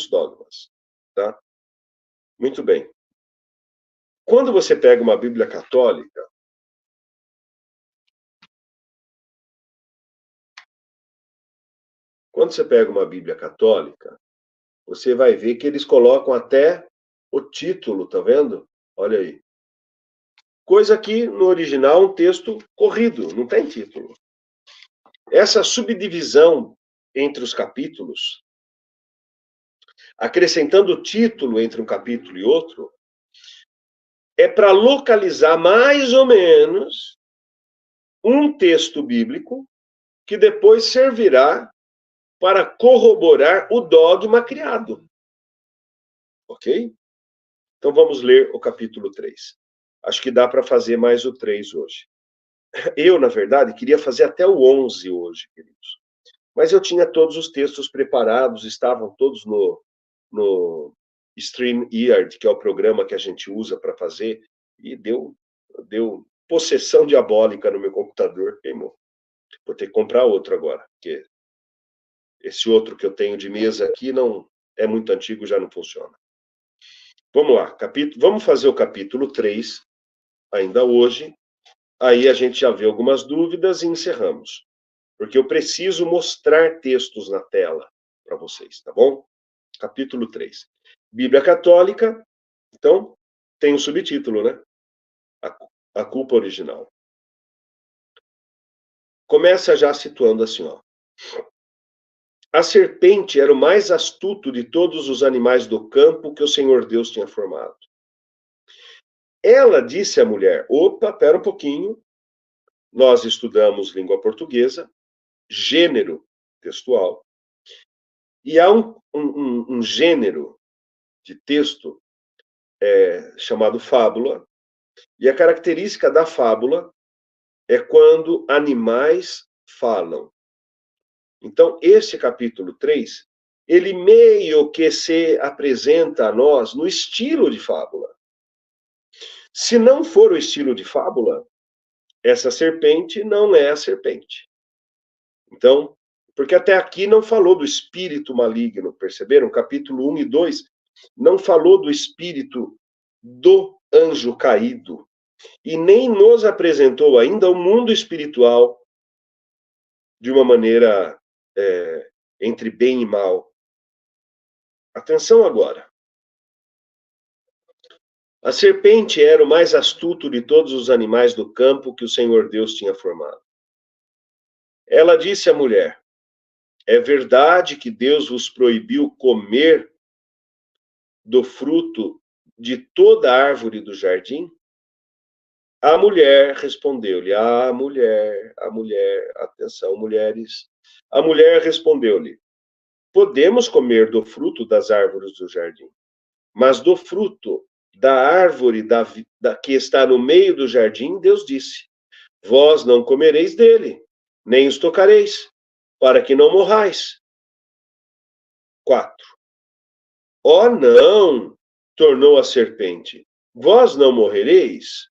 dogmas, tá? Muito bem. Quando você pega uma Bíblia católica, você vai ver que eles colocam até o título, tá vendo? Olha aí. Coisa que no original é um texto corrido, não tem título. Essa subdivisão entre os capítulos, acrescentando título entre um capítulo e outro, é para localizar mais ou menos um texto bíblico que depois servirá para corroborar o dogma criado. Ok? Então vamos ler o capítulo 3. Acho que dá para fazer mais o 3 hoje. Eu, na verdade, queria fazer até o 11 hoje, queridos. Mas eu tinha todos os textos preparados, estavam todos no StreamYard, que é o programa que a gente usa para fazer, e deu possessão diabólica no meu computador, queimou. Vou ter que comprar outro agora, porque esse outro que eu tenho de mesa aqui não é muito antigo, já não funciona. Vamos lá, vamos fazer o capítulo 3 ainda hoje. Aí a gente já vê algumas dúvidas e encerramos. Porque eu preciso mostrar textos na tela para vocês, tá bom? Capítulo 3. Bíblia Católica, então, tem um subtítulo, né? A culpa original. Começa já situando assim, ó. A serpente era o mais astuto de todos os animais do campo que o Senhor Deus tinha formado. Ela disse à mulher: opa, pera um pouquinho. Nós estudamos língua portuguesa, gênero textual, e há um gênero de texto chamado fábula, e a característica da fábula é quando animais falam. Então, esse capítulo 3, ele meio que se apresenta a nós no estilo de fábula. Se não for o estilo de fábula, essa serpente não é a serpente. Então, porque até aqui não falou do espírito maligno, perceberam? Capítulo 1 e 2 não falou do espírito do anjo caído e nem nos apresentou ainda o mundo espiritual de uma maneira entre bem e mal. Atenção agora. A serpente era o mais astuto de todos os animais do campo que o Senhor Deus tinha formado. Ela disse à mulher: é verdade que Deus vos proibiu comer do fruto de toda árvore do jardim? A mulher respondeu-lhe, atenção, mulheres. A mulher respondeu-lhe: podemos comer do fruto das árvores do jardim, mas do fruto da árvore que está no meio do jardim, Deus disse: vós não comereis dele, nem os tocareis, para que não morrais. 4. Oh, não, tornou a serpente, vós não morrereis?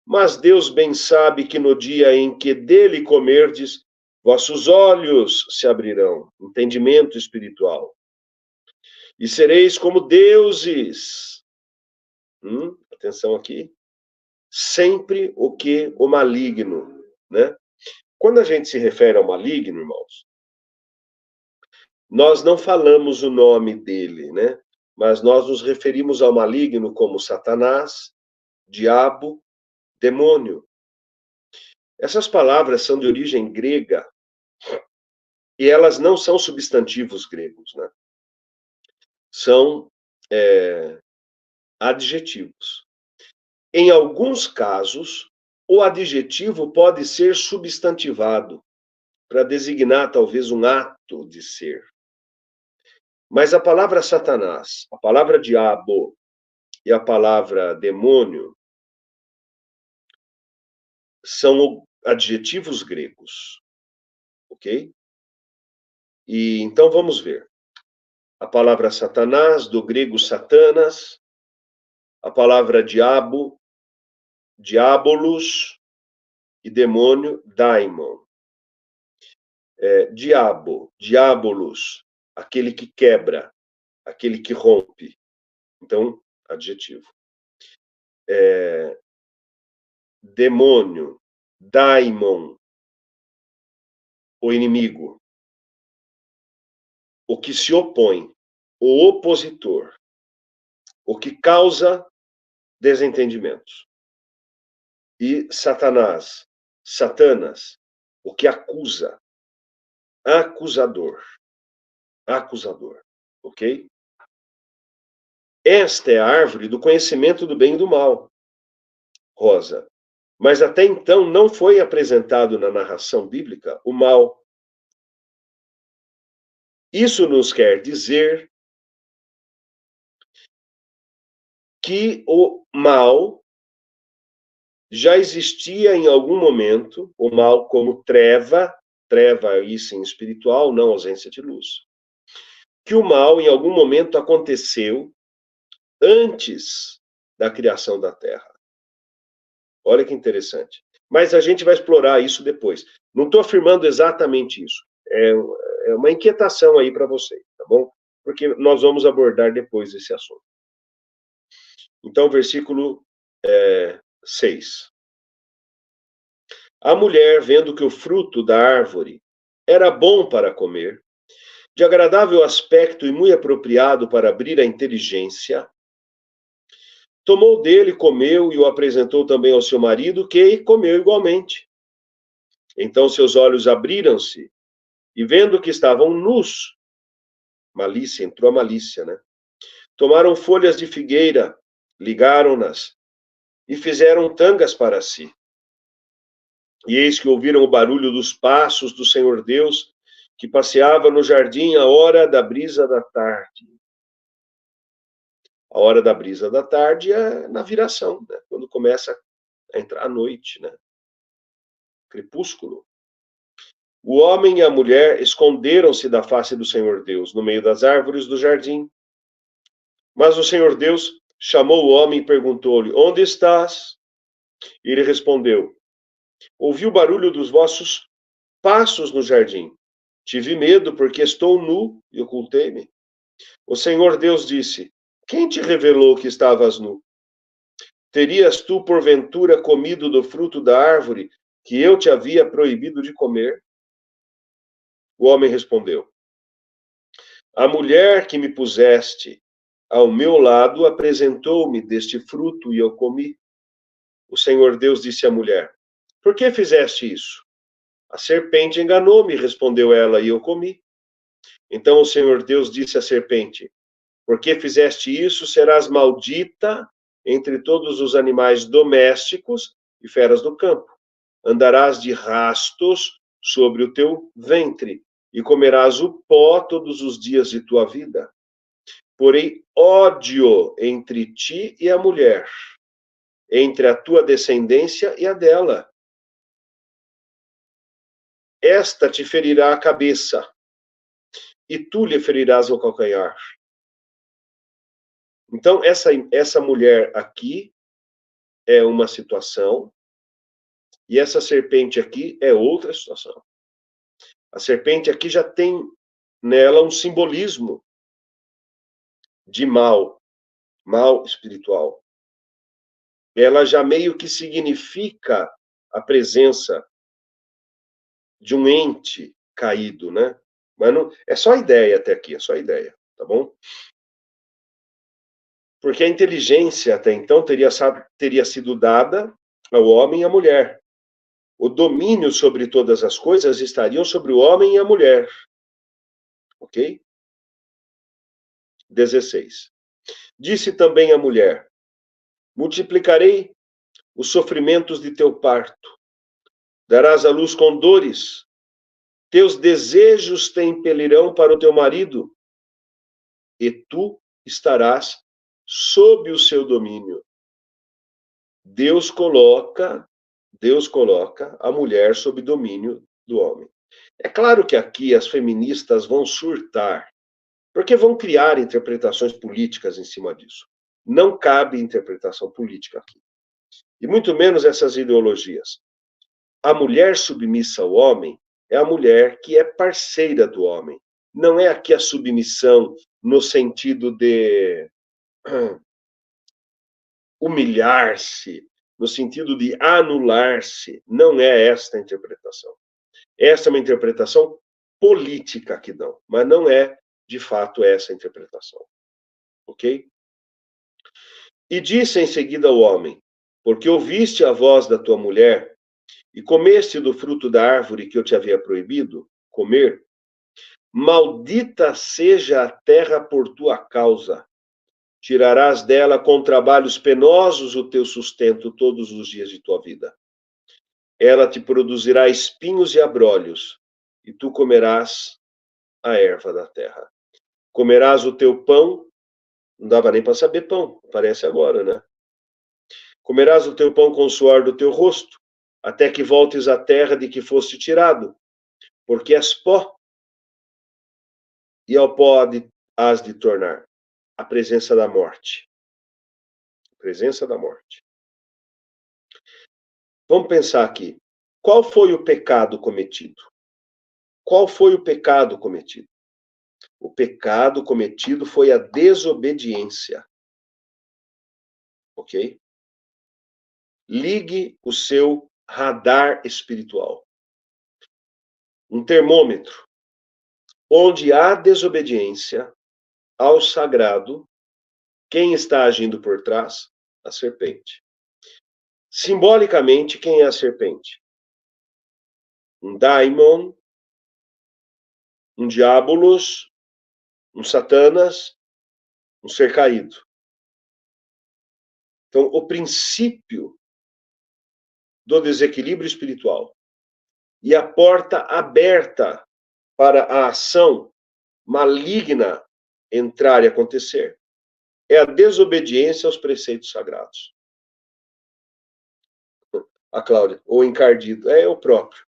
Mas Deus bem sabe que no dia em que dele comerdes, vossos olhos se abrirão, entendimento espiritual, e sereis como deuses. Atenção aqui. Sempre o maligno, né? Quando a gente se refere ao maligno, irmãos, nós não falamos o nome dele, né? Mas nós nos referimos ao maligno como Satanás, diabo, demônio. Essas palavras são de origem grega e elas não são substantivos gregos, né? São adjetivos. Em alguns casos, o adjetivo pode ser substantivado para designar talvez um ato de ser. Mas a palavra Satanás, a palavra diabo e a palavra demônio são adjetivos gregos, ok? E então vamos ver. A palavra Satanás, do grego Satanas, a palavra diabo, diabolos, e demônio, daimon. Diabo, diabolos, aquele que quebra, aquele que rompe. Então, adjetivo. Demônio, daimon, o inimigo, o que se opõe, o opositor, o que causa desentendimentos. E Satanás, Satanas, o que acusa, acusador, acusador, ok? Esta é a árvore do conhecimento do bem e do mal, Rosa. Mas até então não foi apresentado na narração bíblica o mal. Isso nos quer dizer que o mal já existia em algum momento, o mal como treva, treva isso em espiritual, não ausência de luz. Que o mal em algum momento aconteceu antes da criação da Terra. Olha que interessante. Mas a gente vai explorar isso depois. Não estou afirmando exatamente isso. É uma inquietação aí para vocês, tá bom? Porque nós vamos abordar depois esse assunto. Então, versículo 6. A mulher, vendo que o fruto da árvore era bom para comer, de agradável aspecto e muito apropriado para abrir a inteligência, tomou dele, comeu e o apresentou também ao seu marido, que comeu igualmente. Então seus olhos abriram-se, e vendo que estavam nus, malícia, entrou a malícia, né? Tomaram folhas de figueira, ligaram-nas e fizeram tangas para si. E eis que ouviram o barulho dos passos do Senhor Deus, que passeava no jardim à hora da brisa da tarde. A hora da brisa da tarde é na viração, né? Quando começa a entrar a noite, né? Crepúsculo. O homem e a mulher esconderam-se da face do Senhor Deus, no meio das árvores do jardim. Mas o Senhor Deus chamou o homem e perguntou-lhe: Onde estás? E ele respondeu: Ouvi o barulho dos vossos passos no jardim. Tive medo, porque estou nu e ocultei-me. O Senhor Deus disse: Quem te revelou que estavas nu? Terias tu, porventura, comido do fruto da árvore que eu te havia proibido de comer? O homem respondeu: A mulher que me puseste ao meu lado apresentou-me deste fruto e eu comi. O Senhor Deus disse à mulher: Por que fizeste isso? A serpente enganou-me, respondeu ela, e eu comi. Então o Senhor Deus disse à serpente: Porque fizeste isso, serás maldita entre todos os animais domésticos e feras do campo. Andarás de rastos sobre o teu ventre e comerás o pó todos os dias de tua vida. Porém, ódio entre ti e a mulher, entre a tua descendência e a dela. Esta te ferirá a cabeça, e tu lhe ferirás o calcanhar. Então, essa mulher aqui é uma situação, e essa serpente aqui é outra situação. A serpente aqui já tem nela um simbolismo de mal, mal espiritual. Ela já meio que significa a presença de um ente caído, né? Mas não, é só ideia até aqui, é só ideia, tá bom? Porque a inteligência até então teria sido dada ao homem e à mulher. O domínio sobre todas as coisas estariam sobre o homem e a mulher. Ok? 16. Disse também a mulher: Multiplicarei os sofrimentos de teu parto, darás à luz com dores, teus desejos te impelirão para o teu marido, e tu estarás sob o seu domínio. Deus coloca a mulher sob domínio do homem. É claro que aqui as feministas vão surtar, porque vão criar interpretações políticas em cima disso. Não cabe interpretação política aqui. E muito menos essas ideologias. A mulher submissa ao homem é a mulher que é parceira do homem. Não é aqui a submissão no sentido de humilhar-se, no sentido de anular-se. Não é esta a interpretação. Essa é uma interpretação política que dão, mas não é, de fato, essa a interpretação. Ok? E disse em seguida ao homem: porque ouviste a voz da tua mulher e comeste do fruto da árvore que eu te havia proibido comer, maldita seja a terra por tua causa. Tirarás dela com trabalhos penosos o teu sustento todos os dias de tua vida. Ela te produzirá espinhos e abrolhos, e tu comerás a erva da terra. Comerás o teu pão, não dava nem para saber pão, parece agora, né? Comerás o teu pão com o suor do teu rosto, até que voltes à terra de que foste tirado, porque és pó, e ao pó has de tornar. A presença da morte. A presença da morte. Vamos pensar aqui. Qual foi o pecado cometido? Qual foi o pecado cometido? O pecado cometido foi a desobediência. Ok? Ligue o seu radar espiritual. Um termômetro. Onde há desobediência ao sagrado, quem está agindo por trás? A serpente. Simbolicamente, quem é a serpente? Um daimon, um diabolos, um Satanas, um ser caído. Então, o princípio do desequilíbrio espiritual e a porta aberta para a ação maligna entrar e acontecer é a desobediência aos preceitos sagrados. A Cláudia, ou encardido, é o próprio.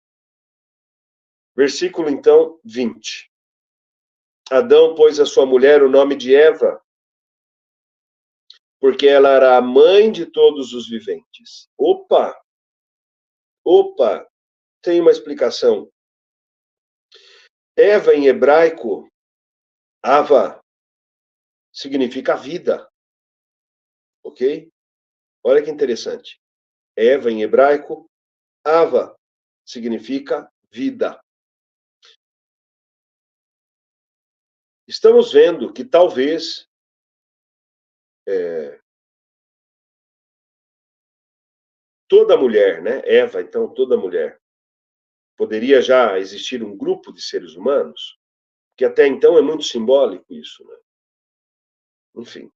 Versículo, então, 20. Adão pôs a sua mulher o nome de Eva, porque ela era a mãe de todos os viventes. Opa! Tem uma explicação. Eva em hebraico, Ava, significa vida. Ok? Olha que interessante. Eva em hebraico, Ava, significa vida. Estamos vendo que talvez toda mulher, né? Eva, então, toda mulher. Poderia já existir um grupo de seres humanos, que até então é muito simbólico isso, né? Enfim.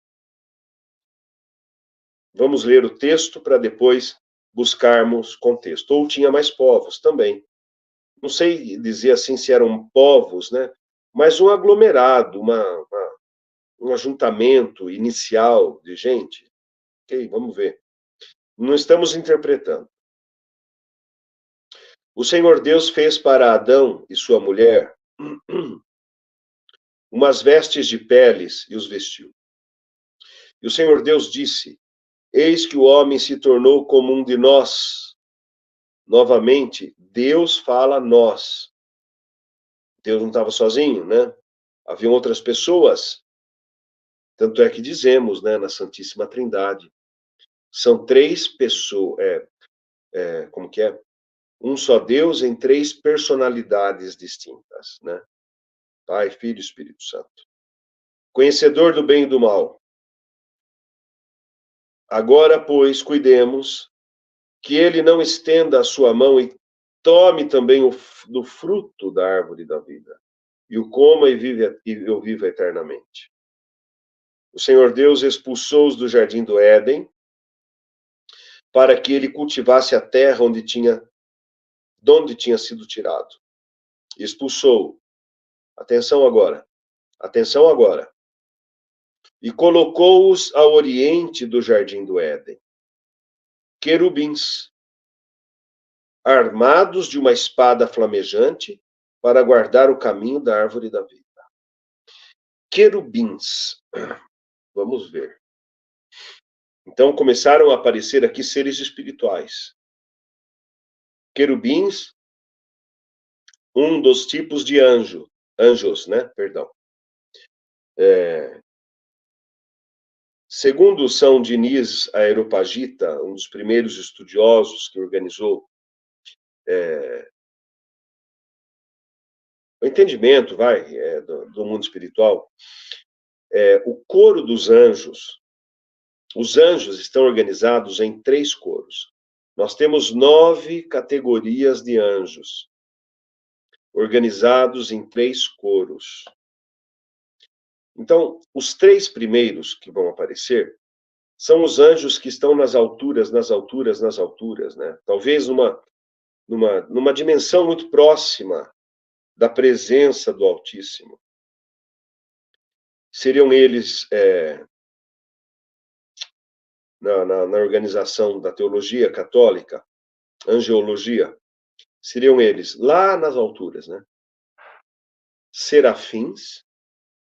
Vamos ler o texto para depois buscarmos contexto. Ou tinha mais povos também. Não sei dizer assim se eram povos, né? Mas um aglomerado, um ajuntamento inicial de gente. Ok, vamos ver. Não estamos interpretando. O Senhor Deus fez para Adão e sua mulher umas vestes de peles e os vestiu. E o Senhor Deus disse: eis que o homem se tornou como um de nós. Novamente, Deus fala nós. Deus não estava sozinho, né? Haviam outras pessoas. Tanto é que dizemos, né, na Santíssima Trindade, são três pessoas, como que é? Um só Deus em três personalidades distintas, né? Pai, Filho e Espírito Santo. Conhecedor do bem e do mal. Agora, pois, cuidemos que ele não estenda a sua mão e tome também do fruto da árvore da vida, e o coma e eu viva eternamente. O Senhor Deus expulsou-os do jardim do Éden, para que ele cultivasse a terra de onde tinha sido tirado. Expulsou. Atenção agora. Atenção agora. E colocou-os ao oriente do jardim do Éden. Querubins, armados de uma espada flamejante, para guardar o caminho da árvore da vida. Querubins. Vamos ver. Então começaram a aparecer aqui seres espirituais. Querubins, um dos tipos de anjos, né? Perdão. Segundo São Diniz Areopagita, um dos primeiros estudiosos que organizou o entendimento, do mundo espiritual, o coro dos anjos. Os anjos estão organizados em 3 coros. Nós temos 9 categorias de anjos, organizados em 3 coros. Então, os 3 primeiros que vão aparecer são os anjos que estão nas alturas, né? Talvez numa dimensão muito próxima da presença do Altíssimo. Seriam eles, na organização da teologia católica, angeologia, seriam eles lá nas alturas, né? Serafins,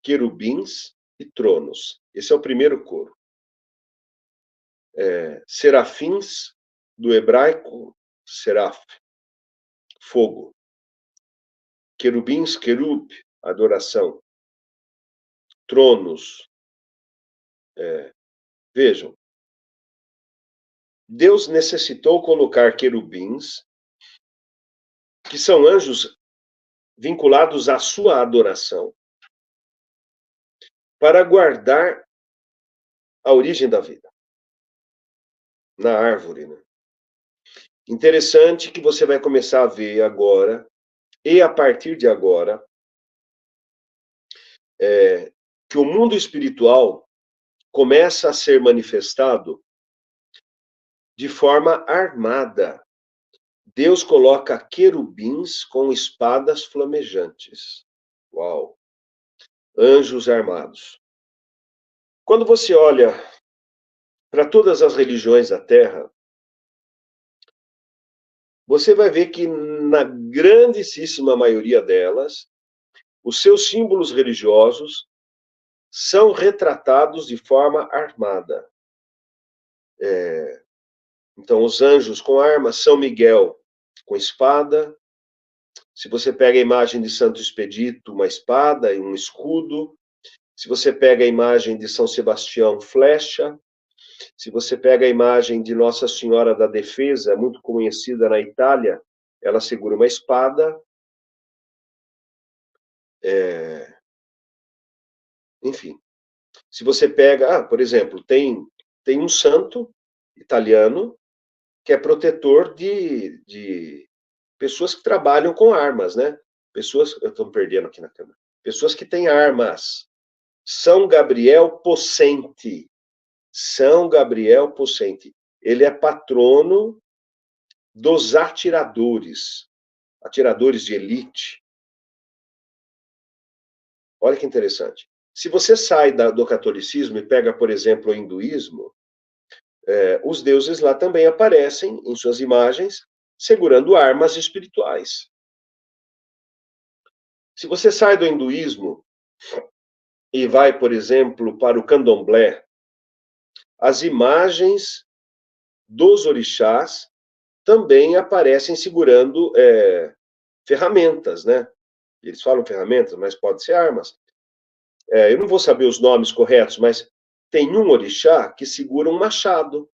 querubins e tronos. Esse é o primeiro coro. Serafins, do hebraico, seraf, fogo. Querubins, querub, adoração. Tronos. Vejam, Deus necessitou colocar querubins, que são anjos vinculados à sua adoração, para guardar a origem da vida na árvore, né? Interessante que você vai começar a ver agora, e a partir de agora, que o mundo espiritual começa a ser manifestado de forma armada. Deus coloca querubins com espadas flamejantes. Uau! Anjos armados. Quando você olha para todas as religiões da Terra, você vai ver que, na grandíssima maioria delas, os seus símbolos religiosos são retratados de forma armada. Então, os anjos com armas, São Miguel com espada. Se você pega a imagem de Santo Expedito, uma espada e um escudo. Se você pega a imagem de São Sebastião, flecha. Se você pega a imagem de Nossa Senhora da Defesa, muito conhecida na Itália, ela segura uma espada. Enfim, se você pega, por exemplo, tem um santo italiano que é protetor de pessoas que trabalham com armas, né? Pessoas, eu estou me perdendo aqui na câmera. Pessoas que têm armas. São Gabriel Possente. São Gabriel Possente. Ele é patrono dos atiradores de elite. Olha que interessante. Se você sai do catolicismo e pega, por exemplo, o hinduísmo, os deuses lá também aparecem em suas imagens segurando armas espirituais. Se você sai do hinduísmo e vai, por exemplo, para o candomblé, as imagens dos orixás também aparecem segurando ferramentas, né? Eles falam ferramentas, mas pode ser armas. Eu não vou saber os nomes corretos, mas tem um orixá que segura um machado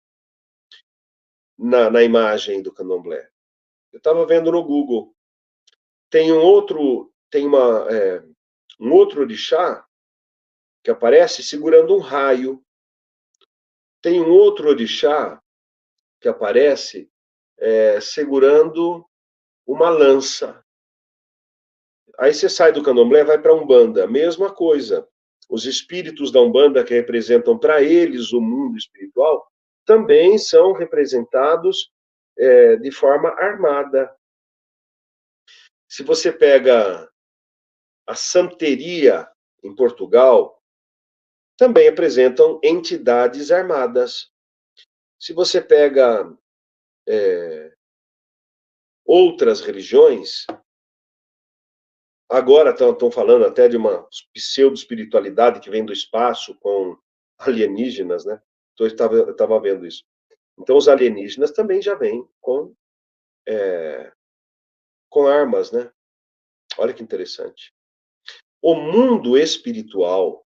na imagem do candomblé. Eu estava vendo no Google. Tem um outro orixá que aparece segurando um raio. Tem um outro orixá que aparece segurando uma lança. Aí você sai do candomblé, vai para a Umbanda, mesma coisa. Os espíritos da Umbanda, que representam para eles o mundo espiritual, também são representados de forma armada. Se você pega a santeria em Portugal, também apresentam entidades armadas. Se você pega outras religiões, agora estão falando até de uma pseudo-espiritualidade que vem do espaço com alienígenas, né? Então, eu estava vendo isso. Então, os alienígenas também já vêm com armas, né? Olha que interessante. O mundo espiritual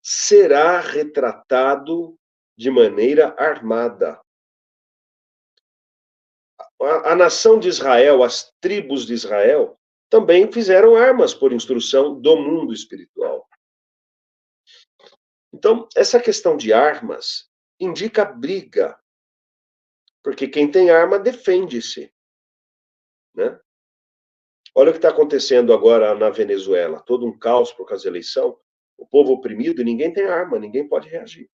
será retratado de maneira armada. A nação de Israel, as tribos de Israel, também fizeram armas por instrução do mundo espiritual. Então, essa questão de armas indica briga, porque quem tem arma defende-se, né? Olha o que está acontecendo agora na Venezuela, todo um caos por causa da eleição, o povo oprimido e ninguém tem arma, ninguém pode reagir.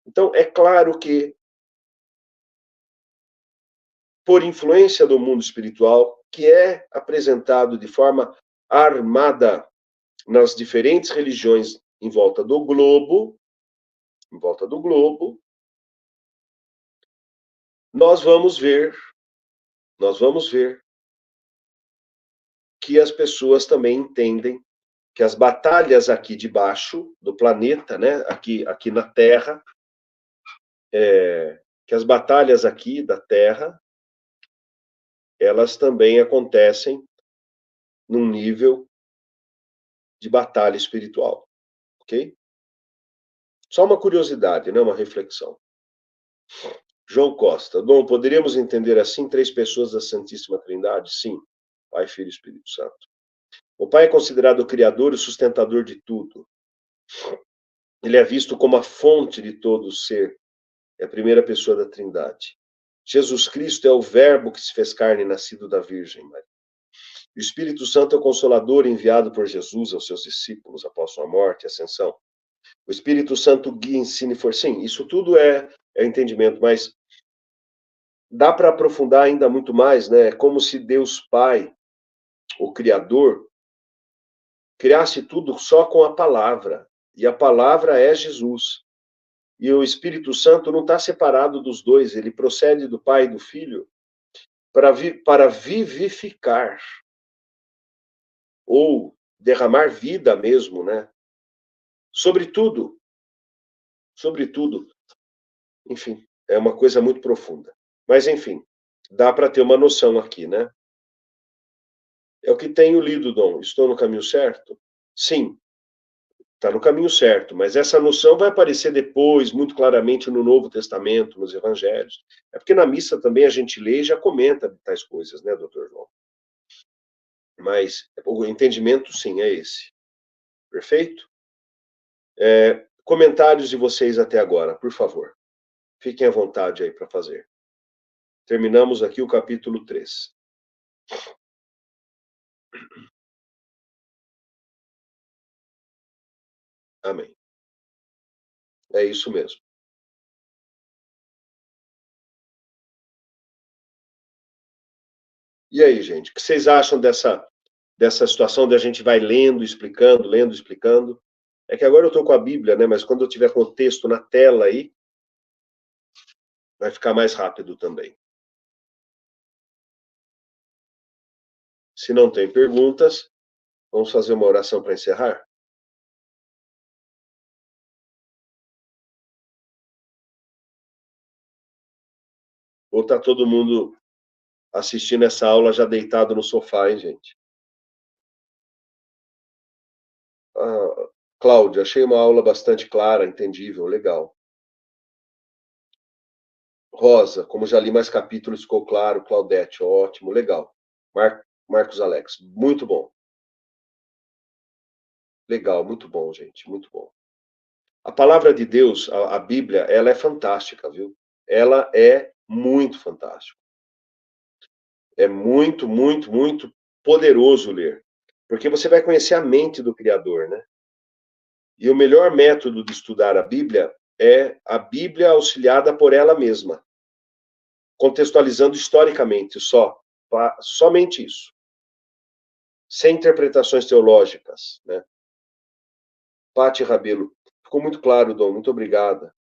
Então, é claro que, por influência do mundo espiritual, que é apresentado de forma armada nas diferentes religiões em volta do globo, nós vamos ver que as pessoas também entendem que as batalhas aqui debaixo do planeta, né, aqui na Terra, que as batalhas aqui da Terra, elas também acontecem num nível de batalha espiritual, ok? Só uma curiosidade, né, uma reflexão. João Costa, Dom, poderíamos entender assim três pessoas da Santíssima Trindade? Sim, Pai, Filho e Espírito Santo. O Pai é considerado o Criador e o sustentador de tudo. Ele é visto como a fonte de todo o ser. É a primeira pessoa da Trindade. Jesus Cristo é o Verbo que se fez carne, nascido da Virgem Maria. O Espírito Santo é o Consolador enviado por Jesus aos seus discípulos após sua morte e ascensão. O Espírito Santo guia, ensina e força. Sim, isso tudo é entendimento, mas dá para aprofundar ainda muito mais, né? É como se Deus Pai, o Criador, criasse tudo só com a palavra. E a palavra é Jesus. E o Espírito Santo não está separado dos dois, ele procede do Pai e do Filho para vivificar, ou derramar vida mesmo, né? Sobretudo, enfim, é uma coisa muito profunda. Mas, enfim, dá para ter uma noção aqui, né? É o que tenho lido, Dom. Estou no caminho certo? Sim, está no caminho certo, mas essa noção vai aparecer depois, muito claramente, no Novo Testamento, nos Evangelhos. É porque na missa também a gente lê e já comenta tais coisas, né, doutor João? Mas o entendimento, sim, é esse. Perfeito? Comentários de vocês até agora, por favor. Fiquem à vontade aí para fazer. Terminamos aqui o capítulo 3. Amém. É isso mesmo. E aí, gente, o que vocês acham dessa situação de a gente vai lendo, explicando? É que agora eu estou com a Bíblia, né? Mas quando eu tiver com o texto na tela aí, vai ficar mais rápido também. Se não tem perguntas, vamos fazer uma oração para encerrar? Ou está todo mundo assistindo essa aula já deitado no sofá, hein, gente? Ah, Cláudia, achei uma aula bastante clara, entendível, legal. Rosa, como já li mais capítulos, ficou claro. Claudete, ótimo, legal. Marcos Alex, muito bom. Legal, muito bom, gente, muito bom. A palavra de Deus, a Bíblia, ela é fantástica, viu? Ela é muito fantástica. É muito, muito, muito poderoso ler. Porque você vai conhecer a mente do Criador, né? E o melhor método de estudar a Bíblia é a Bíblia auxiliada por ela mesma, contextualizando historicamente só, somente isso, sem interpretações teológicas, né? Pati Rabelo, ficou muito claro, Dom, muito obrigada.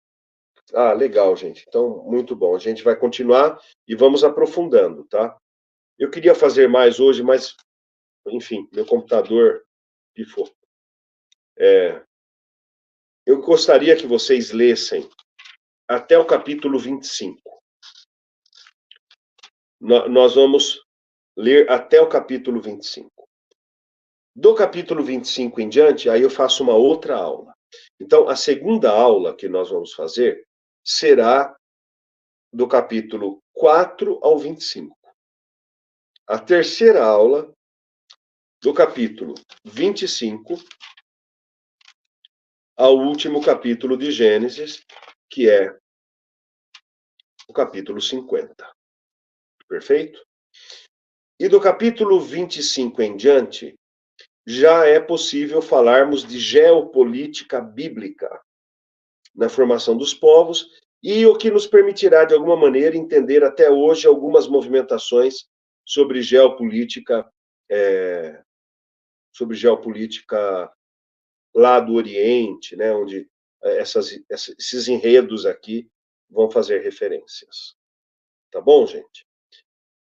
Ah, legal, gente. Então, muito bom. A gente vai continuar e vamos aprofundando, tá? Eu queria fazer mais hoje, mas, enfim, meu computador pifou. Eu gostaria que vocês lessem até o capítulo 25. Nós vamos ler até o capítulo 25. Do capítulo 25 em diante, aí eu faço uma outra aula. Então, a segunda aula que nós vamos fazer será do capítulo 4 ao 25. A terceira aula, do capítulo 25 ao último capítulo de Gênesis, que é o capítulo 50. Perfeito? E do capítulo 25 em diante, já é possível falarmos de geopolítica bíblica na formação dos povos e o que nos permitirá, de alguma maneira, entender até hoje algumas movimentações sobre geopolítica, lá do Oriente, né, onde esses enredos aqui vão fazer referências. Tá bom, gente?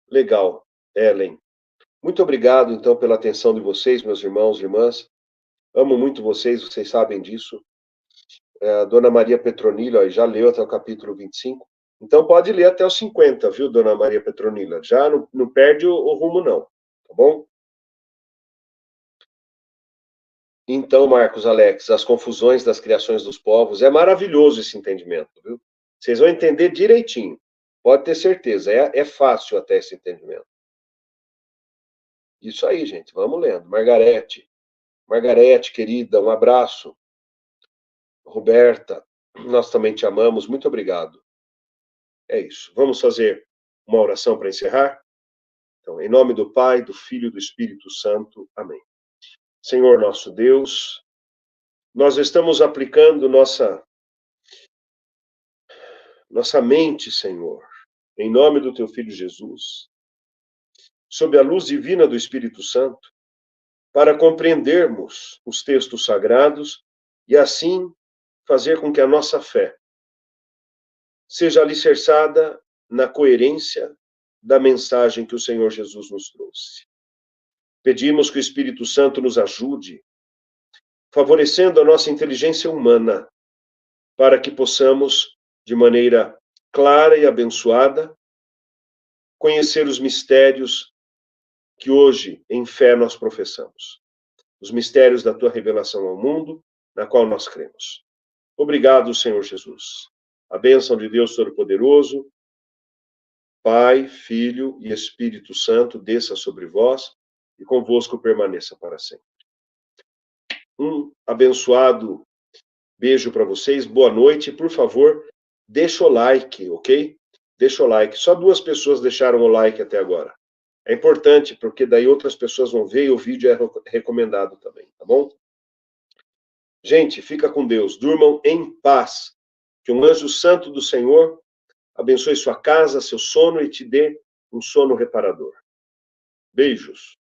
Legal, Ellen. Muito obrigado, então, pela atenção de vocês, meus irmãos e irmãs. Amo muito vocês, vocês sabem disso. A Dona Maria Petronila já leu até o capítulo 25. Então pode ler até o 50, viu, Dona Maria Petronila? Já não perde o rumo, não. Tá bom? Então, Marcos Alex, as confusões das criações dos povos, é maravilhoso esse entendimento, viu? Vocês vão entender direitinho. Pode ter certeza, é fácil até esse entendimento. Isso aí, gente, vamos lendo. Margarete, querida, um abraço. Roberta, nós também te amamos, muito obrigado. É isso. Vamos fazer uma oração para encerrar? Então, em nome do Pai, do Filho e do Espírito Santo. Amém. Senhor nosso Deus, nós estamos aplicando nossa mente, Senhor, em nome do teu Filho Jesus, sob a luz divina do Espírito Santo, para compreendermos os textos sagrados e assim fazer com que a nossa fé seja alicerçada na coerência da mensagem que o Senhor Jesus nos trouxe. Pedimos que o Espírito Santo nos ajude, favorecendo a nossa inteligência humana, para que possamos, de maneira clara e abençoada, conhecer os mistérios que hoje, em fé, nós professamos. Os mistérios da tua revelação ao mundo, na qual nós cremos. Obrigado, Senhor Jesus. A bênção de Deus Todo-Poderoso, Pai, Filho e Espírito Santo, desça sobre vós e convosco permaneça para sempre. Um abençoado beijo para vocês, boa noite. Por favor, deixa o like, ok? Deixa o like. Só 2 pessoas deixaram o like até agora. É importante, porque daí outras pessoas vão ver e o vídeo é recomendado também, tá bom? Gente, fica com Deus. Durmam em paz. Que um anjo santo do Senhor abençoe sua casa, seu sono e te dê um sono reparador. Beijos.